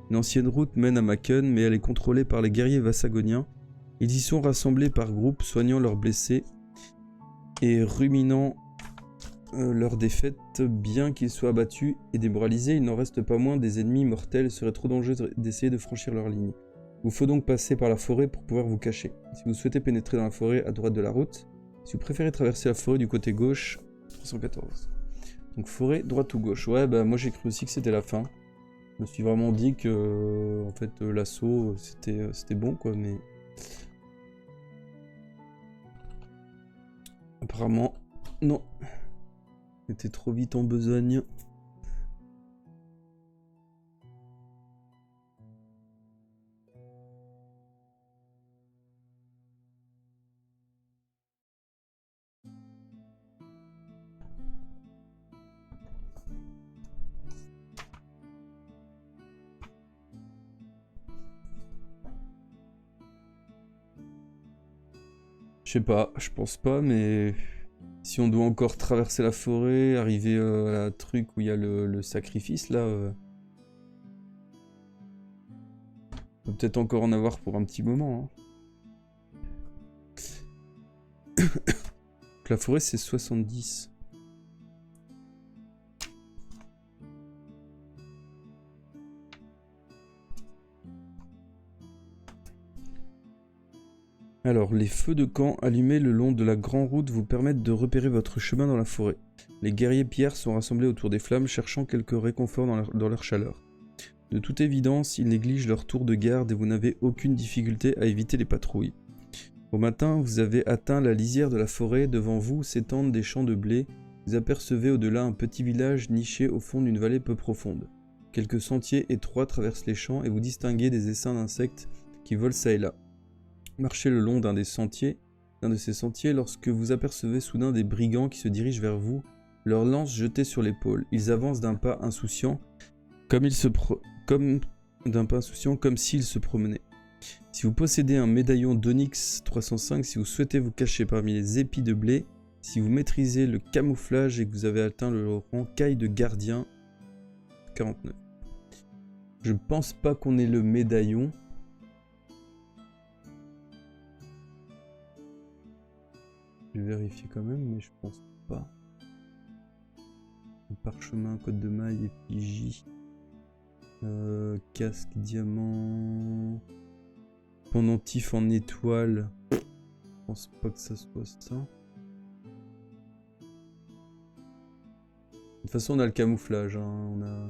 Une ancienne route mène à Maken, mais elle est contrôlée par les guerriers vassagoniens. Ils y sont rassemblés par groupes, soignant leurs blessés et ruminant leur défaite. Bien qu'ils soient abattus et démoralisés, il n'en reste pas moins des ennemis mortels. Il serait trop dangereux d'essayer de franchir leur ligne. Il vous faut donc passer par la forêt pour pouvoir vous cacher. Si vous souhaitez pénétrer dans la forêt à droite de la route, si vous préférez traverser la forêt du côté gauche, 314. Donc forêt, droite ou gauche. Ouais, bah moi j'ai cru aussi que c'était la fin. Je me suis vraiment dit que en fait l'assaut c'était bon quoi, mais apparemment non. C'était trop vite en besogne. Je sais pas, je pense pas, mais si on doit encore traverser la forêt, arriver à la truc où il y a le sacrifice, là, on peut peut-être encore en avoir pour un petit moment. Hein. La forêt, c'est 70. Alors, les feux de camp allumés le long de la grande route vous permettent de repérer votre chemin dans la forêt. Les guerriers pierres sont rassemblés autour des flammes, cherchant quelques réconforts dans leur chaleur. De toute évidence, ils négligent leur tour de garde et vous n'avez aucune difficulté à éviter les patrouilles. Au matin, vous avez atteint la lisière de la forêt. Devant vous s'étendent des champs de blé. Vous apercevez au-delà un petit village niché au fond d'une vallée peu profonde. Quelques sentiers étroits traversent les champs et vous distinguez des essaims d'insectes qui volent çà et là. Marchez le long d'un de ces sentiers lorsque vous apercevez soudain des brigands qui se dirigent vers vous, leurs lances jetées sur l'épaule. Ils avancent d'un pas insouciant, comme s'ils se promenaient. Si vous possédez un médaillon d'Onyx 305, si vous souhaitez vous cacher parmi les épis de blé, si vous maîtrisez le camouflage et que vous avez atteint le rang caille de gardien, 49. Je pense pas qu'on ait le médaillon. Je vais vérifier quand même, mais je pense pas. Parchemin, code de maille, effigie. Casque, diamant. Pendentif en étoile. Je pense pas que ça soit ça. De toute façon, on a le camouflage. Hein.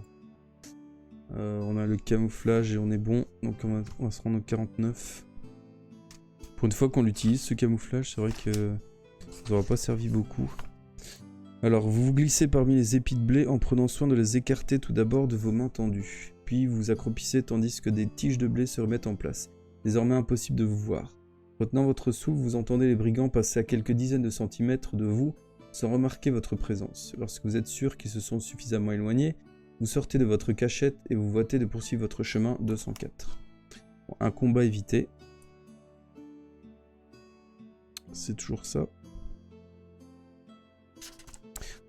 On a le camouflage et on est bon. Donc on va se rendre au 49. Pour une fois qu'on l'utilise, ce camouflage, c'est vrai que ça n'aura pas servi beaucoup. Alors, vous vous glissez parmi les épis de blé en prenant soin de les écarter tout d'abord de vos mains tendues. Puis vous vous accroupissez tandis que des tiges de blé se remettent en place. Désormais impossible de vous voir. Retenant votre souffle, vous entendez les brigands passer à quelques dizaines de centimètres de vous sans remarquer votre présence. Lorsque vous êtes sûr qu'ils se sont suffisamment éloignés, vous sortez de votre cachette et vous votez de poursuivre votre chemin 204. Bon, un combat évité. C'est toujours ça.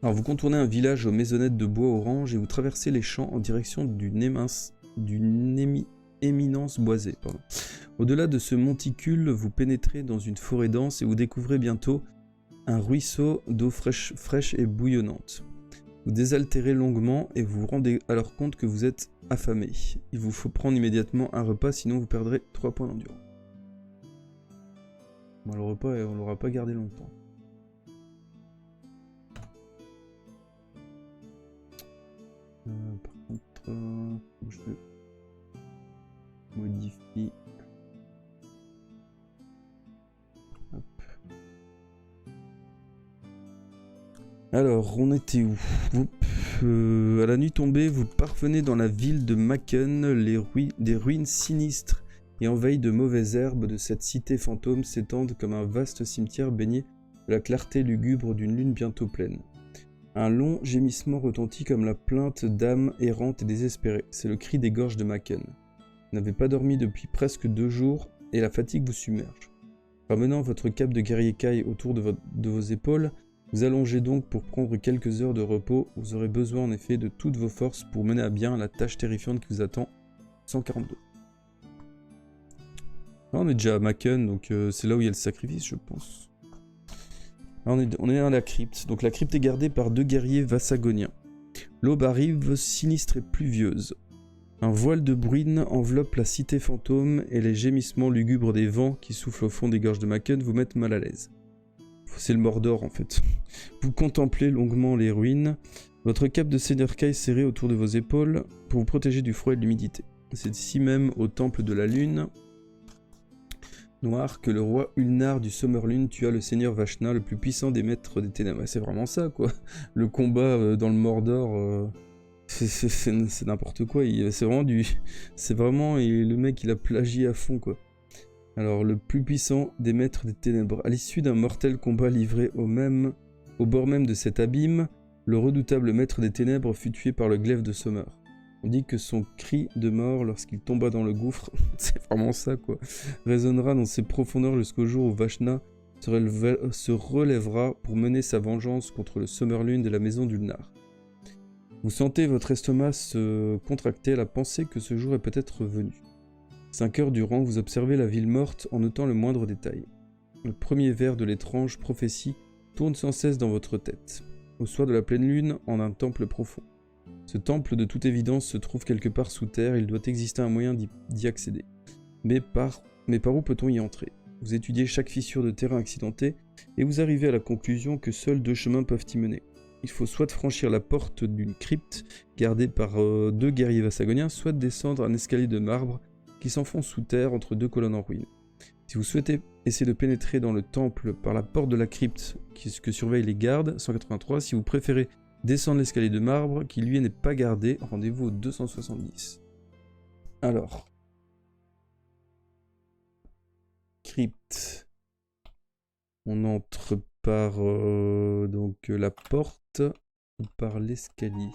Alors vous contournez un village aux maisonnettes de bois orange et vous traversez les champs en direction d'une éminence boisée. Au-delà de ce monticule, vous pénétrez dans une forêt dense et vous découvrez bientôt un ruisseau d'eau fraîche et bouillonnante. Vous désaltérez longuement et vous vous rendez alors compte que vous êtes affamé. Il vous faut prendre immédiatement un repas, sinon vous perdrez 3 points d'endurance. Bon, le repas, on l'aura pas gardé longtemps. Par contre, je modifie. Hop. Alors, on était où? À la nuit tombée, vous parvenez dans la ville de Maken. Des ruines sinistres et envahies de mauvaises herbes de cette cité fantôme s'étendent comme un vaste cimetière baigné de la clarté lugubre d'une lune bientôt pleine. Un long gémissement retentit comme la plainte d'âmes errantes et désespérées. C'est le cri des gorges de Maken. Vous n'avez pas dormi depuis presque 2 jours et la fatigue vous submerge. Ramenant votre cape de guerrier caille autour de vos épaules, vous allongez donc pour prendre quelques heures de repos. Vous aurez besoin en effet de toutes vos forces pour mener à bien la tâche terrifiante qui vous attend. 142. Là, on est déjà à Maken, donc c'est là où il y a le sacrifice, je pense. Là, on est dans la crypte. Donc la crypte est gardée par 2 guerriers vassagoniens. L'aube arrive, sinistre et pluvieuse. Un voile de bruine enveloppe la cité fantôme et les gémissements lugubres des vents qui soufflent au fond des gorges de Maken vous mettent mal à l'aise. C'est le Mordor en fait. Vous contemplez longuement les ruines, votre cape de seigneur caille serrée autour de vos épaules pour vous protéger du froid et de l'humidité. C'est ici même au temple de la lune noire que le roi Ulnar du Sommerlune tua le seigneur Vashna, le plus puissant des maîtres des ténèbres. C'est vraiment ça quoi. Le combat dans le Mordor, c'est n'importe quoi. C'est vraiment le mec il a plagié à fond quoi. Alors, le plus puissant des maîtres des ténèbres. À l'issue d'un mortel combat livré au bord même de cet abîme, le redoutable maître des ténèbres fut tué par le glaive de Sommer. On dit que son cri de mort lorsqu'il tomba dans le gouffre, c'est vraiment ça quoi, résonnera dans ses profondeurs jusqu'au jour où Vashna se relèvera pour mener sa vengeance contre le Sommerlune de la maison d'Ulnar. Vous sentez votre estomac se contracter à la pensée que ce jour est peut-être venu. 5 heures durant, vous observez la ville morte en notant le moindre détail. Le premier vers de l'étrange prophétie tourne sans cesse dans votre tête. Au soir de la pleine lune, en un temple profond. Ce temple, de toute évidence, se trouve quelque part sous terre, il doit exister un moyen d'y accéder. Mais par où peut-on y entrer? Vous étudiez chaque fissure de terrain accidentée, et vous arrivez à la conclusion que seuls 2 chemins peuvent y mener. Il faut soit franchir la porte d'une crypte, gardée par 2 guerriers vassagoniens, soit descendre un escalier de marbre, qui s'enfonce sous terre entre 2 colonnes en ruine. Si vous souhaitez essayer de pénétrer dans le temple par la porte de la crypte que surveillent les gardes, 183, si vous préférez descendre l'escalier de marbre qui lui n'est pas gardé, rendez-vous au 270. Alors, crypte. On entre par donc la porte ou par l'escalier.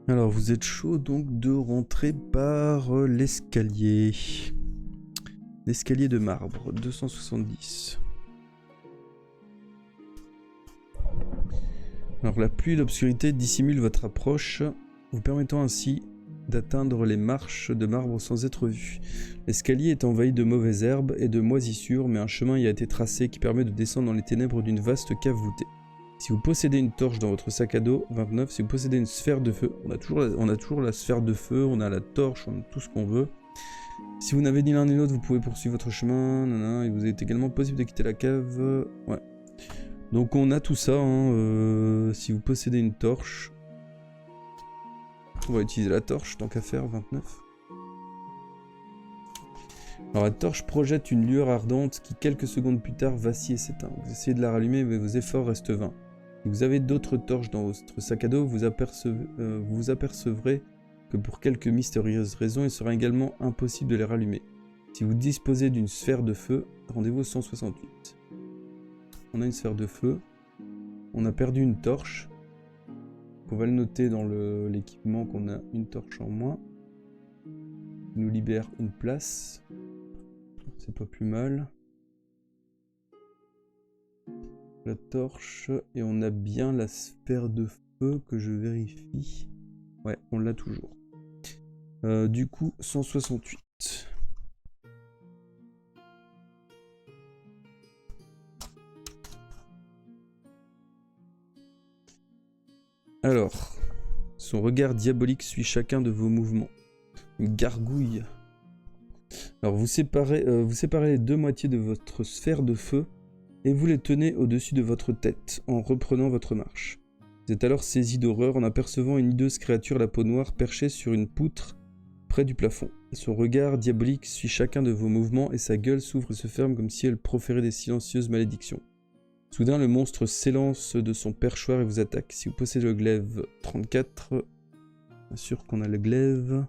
Alors, vous êtes chaud donc de rentrer par l'escalier. L'escalier de marbre, 270. Alors, la pluie et l'obscurité dissimulent votre approche, vous permettant ainsi d'atteindre les marches de marbre sans être vu. L'escalier est envahi de mauvaises herbes et de moisissures, mais un chemin y a été tracé qui permet de descendre dans les ténèbres d'une vaste cave voûtée. Si vous possédez une torche dans votre sac à dos, 29, si vous possédez une sphère de feu, on a toujours la sphère de feu, on a la torche, on a tout ce qu'on veut. Si vous n'avez ni l'un ni l'autre, vous pouvez poursuivre votre chemin, et vous est également possible de quitter la cave. Ouais. Donc on a tout ça, si vous possédez une torche. On va utiliser la torche, tant qu'à faire, 29. Alors la torche projette une lueur ardente qui quelques secondes plus tard vacille et s'éteint. Vous essayez de la rallumer mais vos efforts restent vains. Si vous avez d'autres torches dans votre sac à dos, vous vous apercevrez que pour quelques mystérieuses raisons, il sera également impossible de les rallumer. Si vous disposez d'une sphère de feu, rendez-vous au 168. On a une sphère de feu. On a perdu une torche. On va le noter dans l'équipement qu'on a une torche en moins. Il nous libère une place. C'est pas plus mal. La torche. Et on a bien la sphère de feu que je vérifie. Ouais, on l'a toujours. Du coup, 168. Alors, son regard diabolique suit chacun de vos mouvements. Une gargouille. Alors, vous séparez les deux moitiés de votre sphère de feu et vous les tenez au-dessus de votre tête en reprenant votre marche. Vous êtes alors saisi d'horreur en apercevant une hideuse créature à la peau noire perchée sur une poutre près du plafond. Son regard diabolique suit chacun de vos mouvements et sa gueule s'ouvre et se ferme comme si elle proférait des silencieuses malédictions. Soudain, le monstre s'élance de son perchoir et vous attaque. Si vous possédez le glaive 34, bien sûr qu'on a le glaive,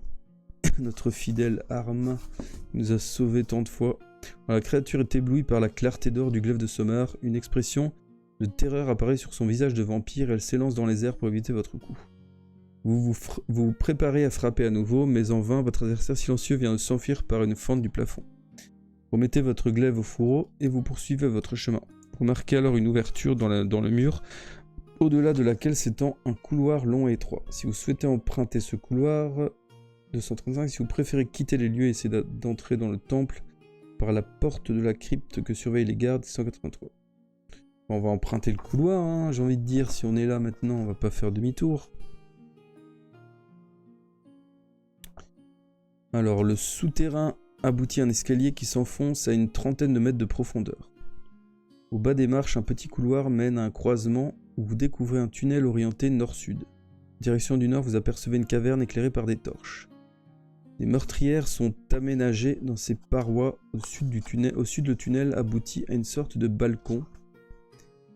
notre fidèle arme, qui nous a sauvés tant de fois. La créature est éblouie par la clarté d'or du glaive de Sommer. Une expression de terreur apparaît sur son visage de vampire et elle s'élance dans les airs pour éviter votre coup. Vous vous préparez à frapper à nouveau, mais en vain, votre adversaire silencieux vient de s'enfuir par une fente du plafond. Vous mettez votre glaive au fourreau et vous poursuivez votre chemin. Vous remarquez alors une ouverture dans le mur, au-delà de laquelle s'étend un couloir long et étroit. Si vous souhaitez emprunter ce couloir, 235, si vous préférez quitter les lieux et essayer d'entrer dans le temple par la porte de la crypte que surveillent les gardes, 183. On va emprunter le couloir, hein, j'ai envie de dire, si on est là maintenant, on va pas faire demi-tour. Alors, le souterrain aboutit à un escalier qui s'enfonce à une trentaine de mètres de profondeur. Au bas des marches, un petit couloir mène à un croisement où vous découvrez un tunnel orienté nord-sud. Direction du nord, vous apercevez une caverne éclairée par des torches. Des meurtrières sont aménagées dans ces parois au sud du tunnel. Au sud, le tunnel aboutit à une sorte de balcon.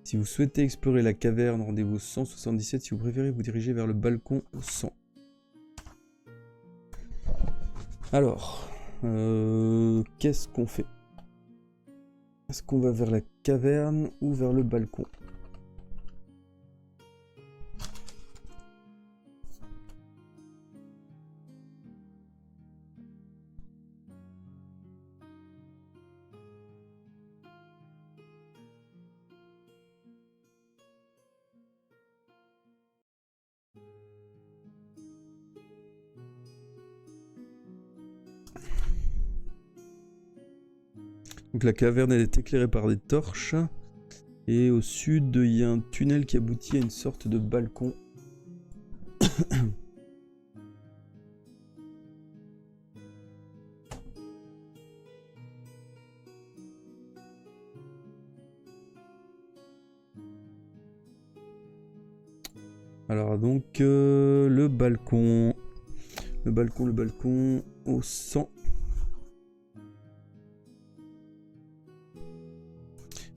Si vous souhaitez explorer la caverne, rendez-vous 177. Si vous préférez vous diriger vers le balcon au 100. Alors, qu'est-ce qu'on fait ? Est-ce qu'on va vers la caverne ou vers le balcon ? Donc la caverne elle est éclairée par des torches. Et au sud, il y a un tunnel qui aboutit à une sorte de balcon. Alors donc, le balcon au 100.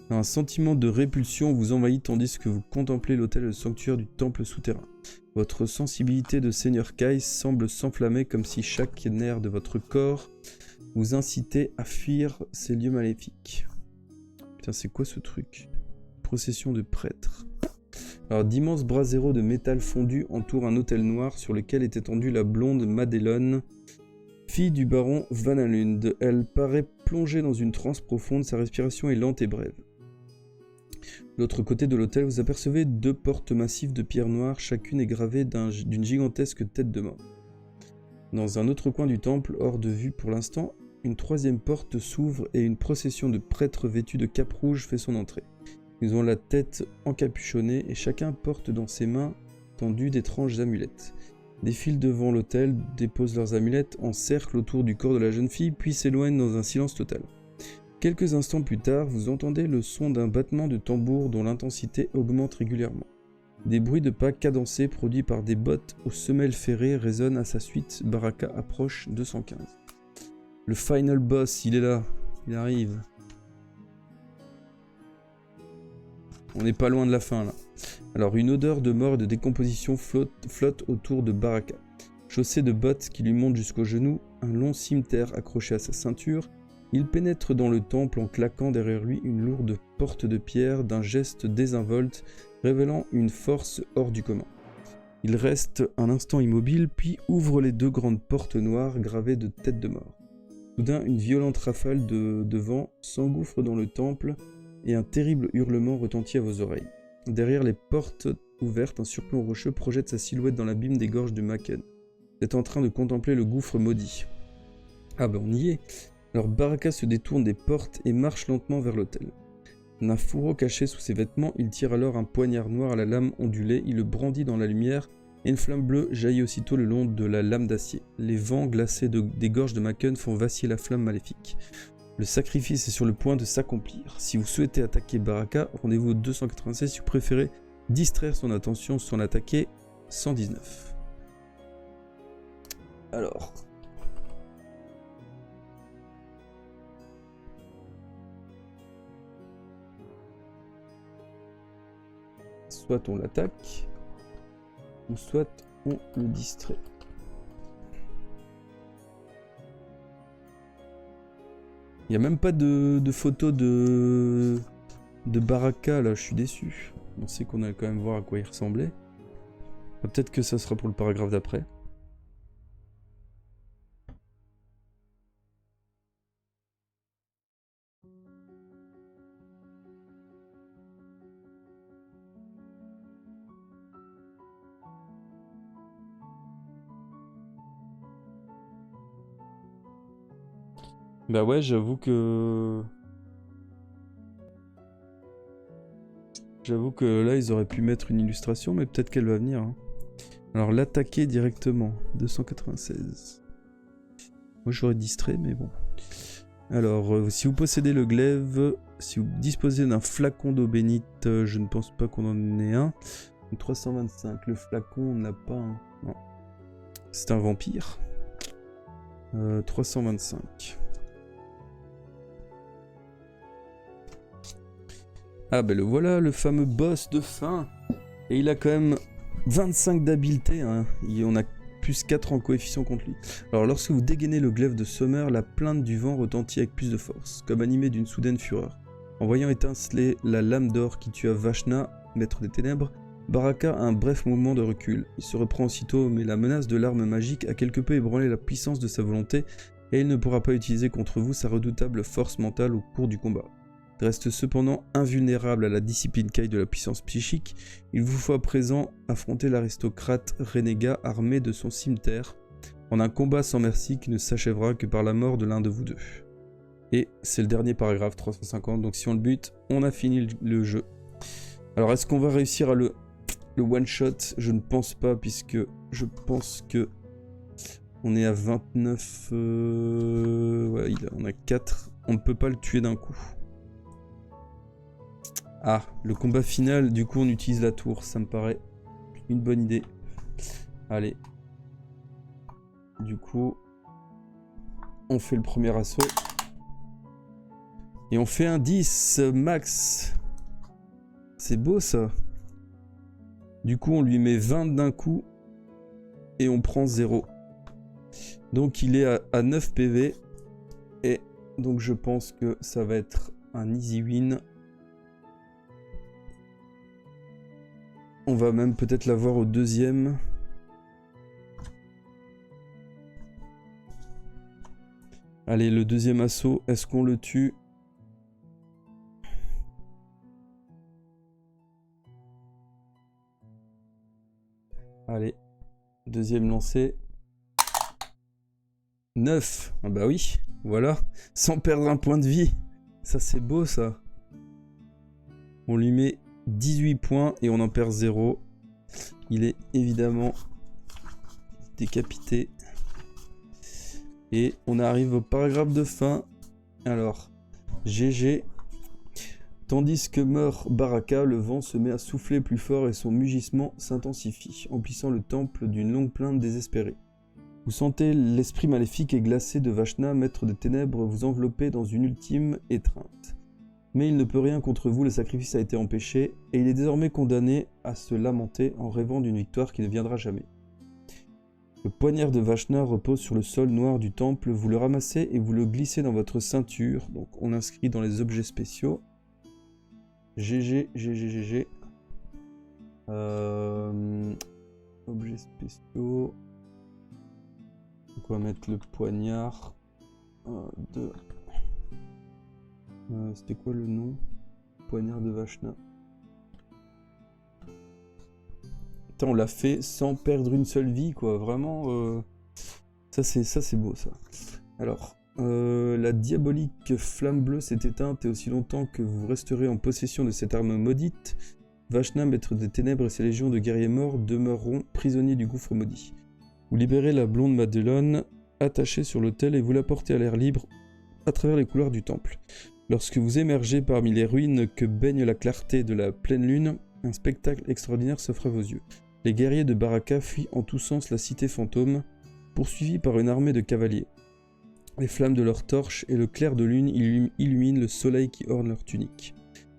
Un sentiment de répulsion vous envahit tandis que vous contemplez l'autel et le sanctuaire du temple souterrain. Votre sensibilité de Seigneur Kai semble s'enflammer comme si chaque nerf de votre corps vous incitait à fuir ces lieux maléfiques. Putain, c'est quoi ce truc ? Procession de prêtres. Alors, d'immenses braseros de métal fondu entourent un autel noir sur lequel est étendue la blonde Madelon, fille du baron Vanalund. Elle paraît plongée dans une transe profonde, sa respiration est lente et brève. De l'autre côté de l'autel, vous apercevez deux portes massives de pierre noire, chacune est gravée d'une gigantesque tête de mort. Dans un autre coin du temple, hors de vue pour l'instant, une troisième porte s'ouvre et une procession de prêtres vêtus de capes rouges fait son entrée. Ils ont la tête encapuchonnée et chacun porte dans ses mains tendues d'étranges amulettes. Défilent devant l'autel, déposent leurs amulettes en cercle autour du corps de la jeune fille, puis s'éloignent dans un silence total. Quelques instants plus tard, vous entendez le son d'un battement de tambour dont l'intensité augmente régulièrement. Des bruits de pas cadencés produits par des bottes aux semelles ferrées résonnent à sa suite. Baraka approche 215. Le final boss, il est là. Il arrive. On n'est pas loin de la fin là. Alors, une odeur de mort et de décomposition flotte autour de Baraka. Chaussé de bottes qui lui montent jusqu'aux genoux, un long cimeterre accroché à sa ceinture, il pénètre dans le temple en claquant derrière lui une lourde porte de pierre d'un geste désinvolte, révélant une force hors du commun. Il reste un instant immobile, puis ouvre les 2 grandes portes noires gravées de têtes de mort. Soudain, une violente rafale de vent s'engouffre dans le temple et un terrible hurlement retentit à vos oreilles. Derrière les portes ouvertes, un surplomb rocheux projette sa silhouette dans l'abîme des gorges de Maken. Vous êtes en train de contempler le gouffre maudit. Ah ben on y est. Alors Baraka se détourne des portes et marche lentement vers l'autel. D'un fourreau caché sous ses vêtements, il tire alors un poignard noir à la lame ondulée, il le brandit dans la lumière, et une flamme bleue jaillit aussitôt le long de la lame d'acier. Les vents glacés des gorges de Maken font vaciller la flamme maléfique. Le sacrifice est sur le point de s'accomplir. Si vous souhaitez attaquer Baraka, rendez-vous au 296 si vous préférez distraire son attention sans l'attaquer, 119. Alors... soit on l'attaque, ou soit on le distrait. Il n'y a même pas de photo de Baraka là, je suis déçu. On sait qu'on allait quand même voir à quoi il ressemblait. Peut-être que ça sera pour le paragraphe d'après. Bah ouais, j'avoue que là, ils auraient pu mettre une illustration, mais peut-être qu'elle va venir. Hein. Alors, l'attaquer directement. 296. Moi, j'aurais distrait, mais bon. Alors, si vous possédez le glaive, si vous disposez d'un flacon d'eau bénite, je ne pense pas qu'on en ait un. Donc, 325. Le flacon, on n'a pas un. Non. C'est un vampire. 325. Ah ben le voilà, le fameux boss de fin. Et il a quand même 25 d'habileté, hein. On a plus 4 en coefficient contre lui. Alors lorsque vous dégainez le glaive de Sommer, la plainte du vent retentit avec plus de force, comme animé d'une soudaine fureur. En voyant étinceler la lame d'or qui tua Vashna, maître des ténèbres, Baraka a un bref mouvement de recul. Il se reprend aussitôt, mais la menace de l'arme magique a quelque peu ébranlé la puissance de sa volonté, et il ne pourra pas utiliser contre vous sa redoutable force mentale au cours du combat. Il reste cependant invulnérable à la discipline caille de la puissance psychique. Il vous faut à présent affronter l'aristocrate renégat armé de son cimeterre, en un combat sans merci qui ne s'achèvera que par la mort de l'un de vous deux. Et c'est le dernier paragraphe, 350, donc si on le bute, on a fini le jeu. Alors est-ce qu'on va réussir à le one-shot? Je ne pense pas, puisque je pense que on est à 29... Ouais, on a 4. On ne peut pas le tuer d'un coup. Ah, le combat final, du coup on utilise la tour, ça me paraît une bonne idée. Allez. Du coup, on fait le premier assaut. Et on fait un 10 max. C'est beau ça. Du coup on lui met 20 d'un coup. Et on prend 0. Donc il est à 9 PV. Et donc je pense que ça va être un easy win. On va même peut-être l'avoir au deuxième. Allez, le deuxième assaut, est-ce qu'on le tue? Allez, deuxième lancé. 9. Ah bah oui, voilà. Sans perdre un point de vie. Ça c'est beau ça. On lui met 18 points et on en perd 0. Il est évidemment décapité. Et on arrive au paragraphe de fin. Alors, GG. Tandis que meurt Baraka, le vent se met à souffler plus fort et son mugissement s'intensifie, emplissant le temple d'une longue plainte désespérée. Vous sentez l'esprit maléfique et glacé de Vashna, maître des ténèbres, vous envelopper dans une ultime étreinte. Mais il ne peut rien contre vous, le sacrifice a été empêché, et il est désormais condamné à se lamenter en rêvant d'une victoire qui ne viendra jamais. Le poignard de Vashna repose sur le sol noir du temple, vous le ramassez et vous le glissez dans votre ceinture. Donc on inscrit dans les objets spéciaux. GG. Objets spéciaux. Donc on va mettre le poignard. 1, 2. C'était quoi le nom? Poignard de Vashna. Putain, on l'a fait sans perdre une seule vie, quoi. Vraiment, ça c'est beau, ça. Alors, la diabolique flamme bleue s'est éteinte et aussi longtemps que vous resterez en possession de cette arme maudite, Vashna, maître des ténèbres et ses légions de guerriers morts demeureront prisonniers du gouffre maudit. Vous libérez la blonde Madelon, attachée sur l'autel, et vous la portez à l'air libre à travers les couloirs du temple. Lorsque vous émergez parmi les ruines que baigne la clarté de la pleine lune, un spectacle extraordinaire s'offre à vos yeux. Les guerriers de Baraka fuient en tous sens la cité fantôme, poursuivis par une armée de cavaliers. Les flammes de leurs torches et le clair de lune illuminent le soleil qui orne leur tunique.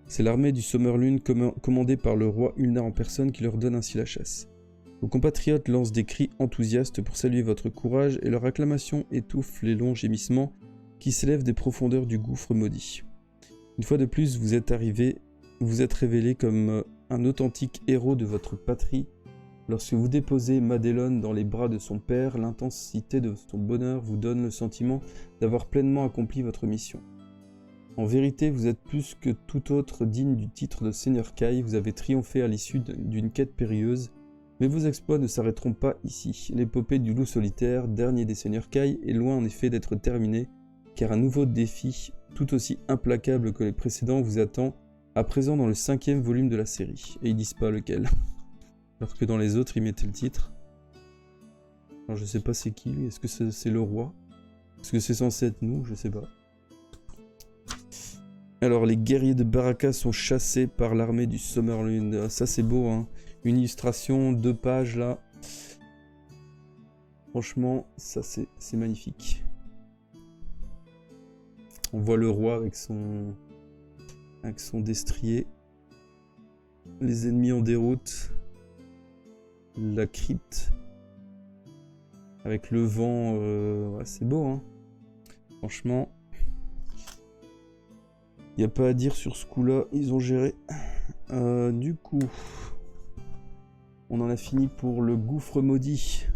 C'est l'armée du Sommerlune commandée par le roi Ulnar en personne qui leur donne ainsi la chasse. Vos compatriotes lancent des cris enthousiastes pour saluer votre courage et leur acclamation étouffe les longs gémissements qui s'élèvent des profondeurs du gouffre maudit. Une fois de plus, vous êtes révélé comme un authentique héros de votre patrie. Lorsque vous déposez Madelon dans les bras de son père, l'intensité de son bonheur vous donne le sentiment d'avoir pleinement accompli votre mission. En vérité, vous êtes plus que tout autre digne du titre de Seigneur Kai, vous avez triomphé à l'issue d'une quête périlleuse, mais vos exploits ne s'arrêteront pas ici. L'épopée du loup solitaire, dernier des Seigneurs Kai, est loin en effet d'être terminée, car un nouveau défi, tout aussi implacable que les précédents, vous attend à présent dans le 5e volume de la série, et ils disent pas lequel. Alors que dans les autres, ils mettaient le titre. Alors je sais pas c'est qui lui, est-ce que c'est le roi? Est-ce que c'est censé être nous? Je sais pas. Alors les guerriers de Baraka sont chassés par l'armée du Sommerlune. Ça c'est beau, hein. Une illustration, 2 pages là. Franchement, ça c'est magnifique. On voit le roi avec son destrier. Les ennemis en déroute. La crypte. Avec le vent. Ouais, c'est beau, hein. Franchement. Il n'y a pas à dire sur ce coup-là. Ils ont géré. Du coup. On en a fini pour le gouffre maudit.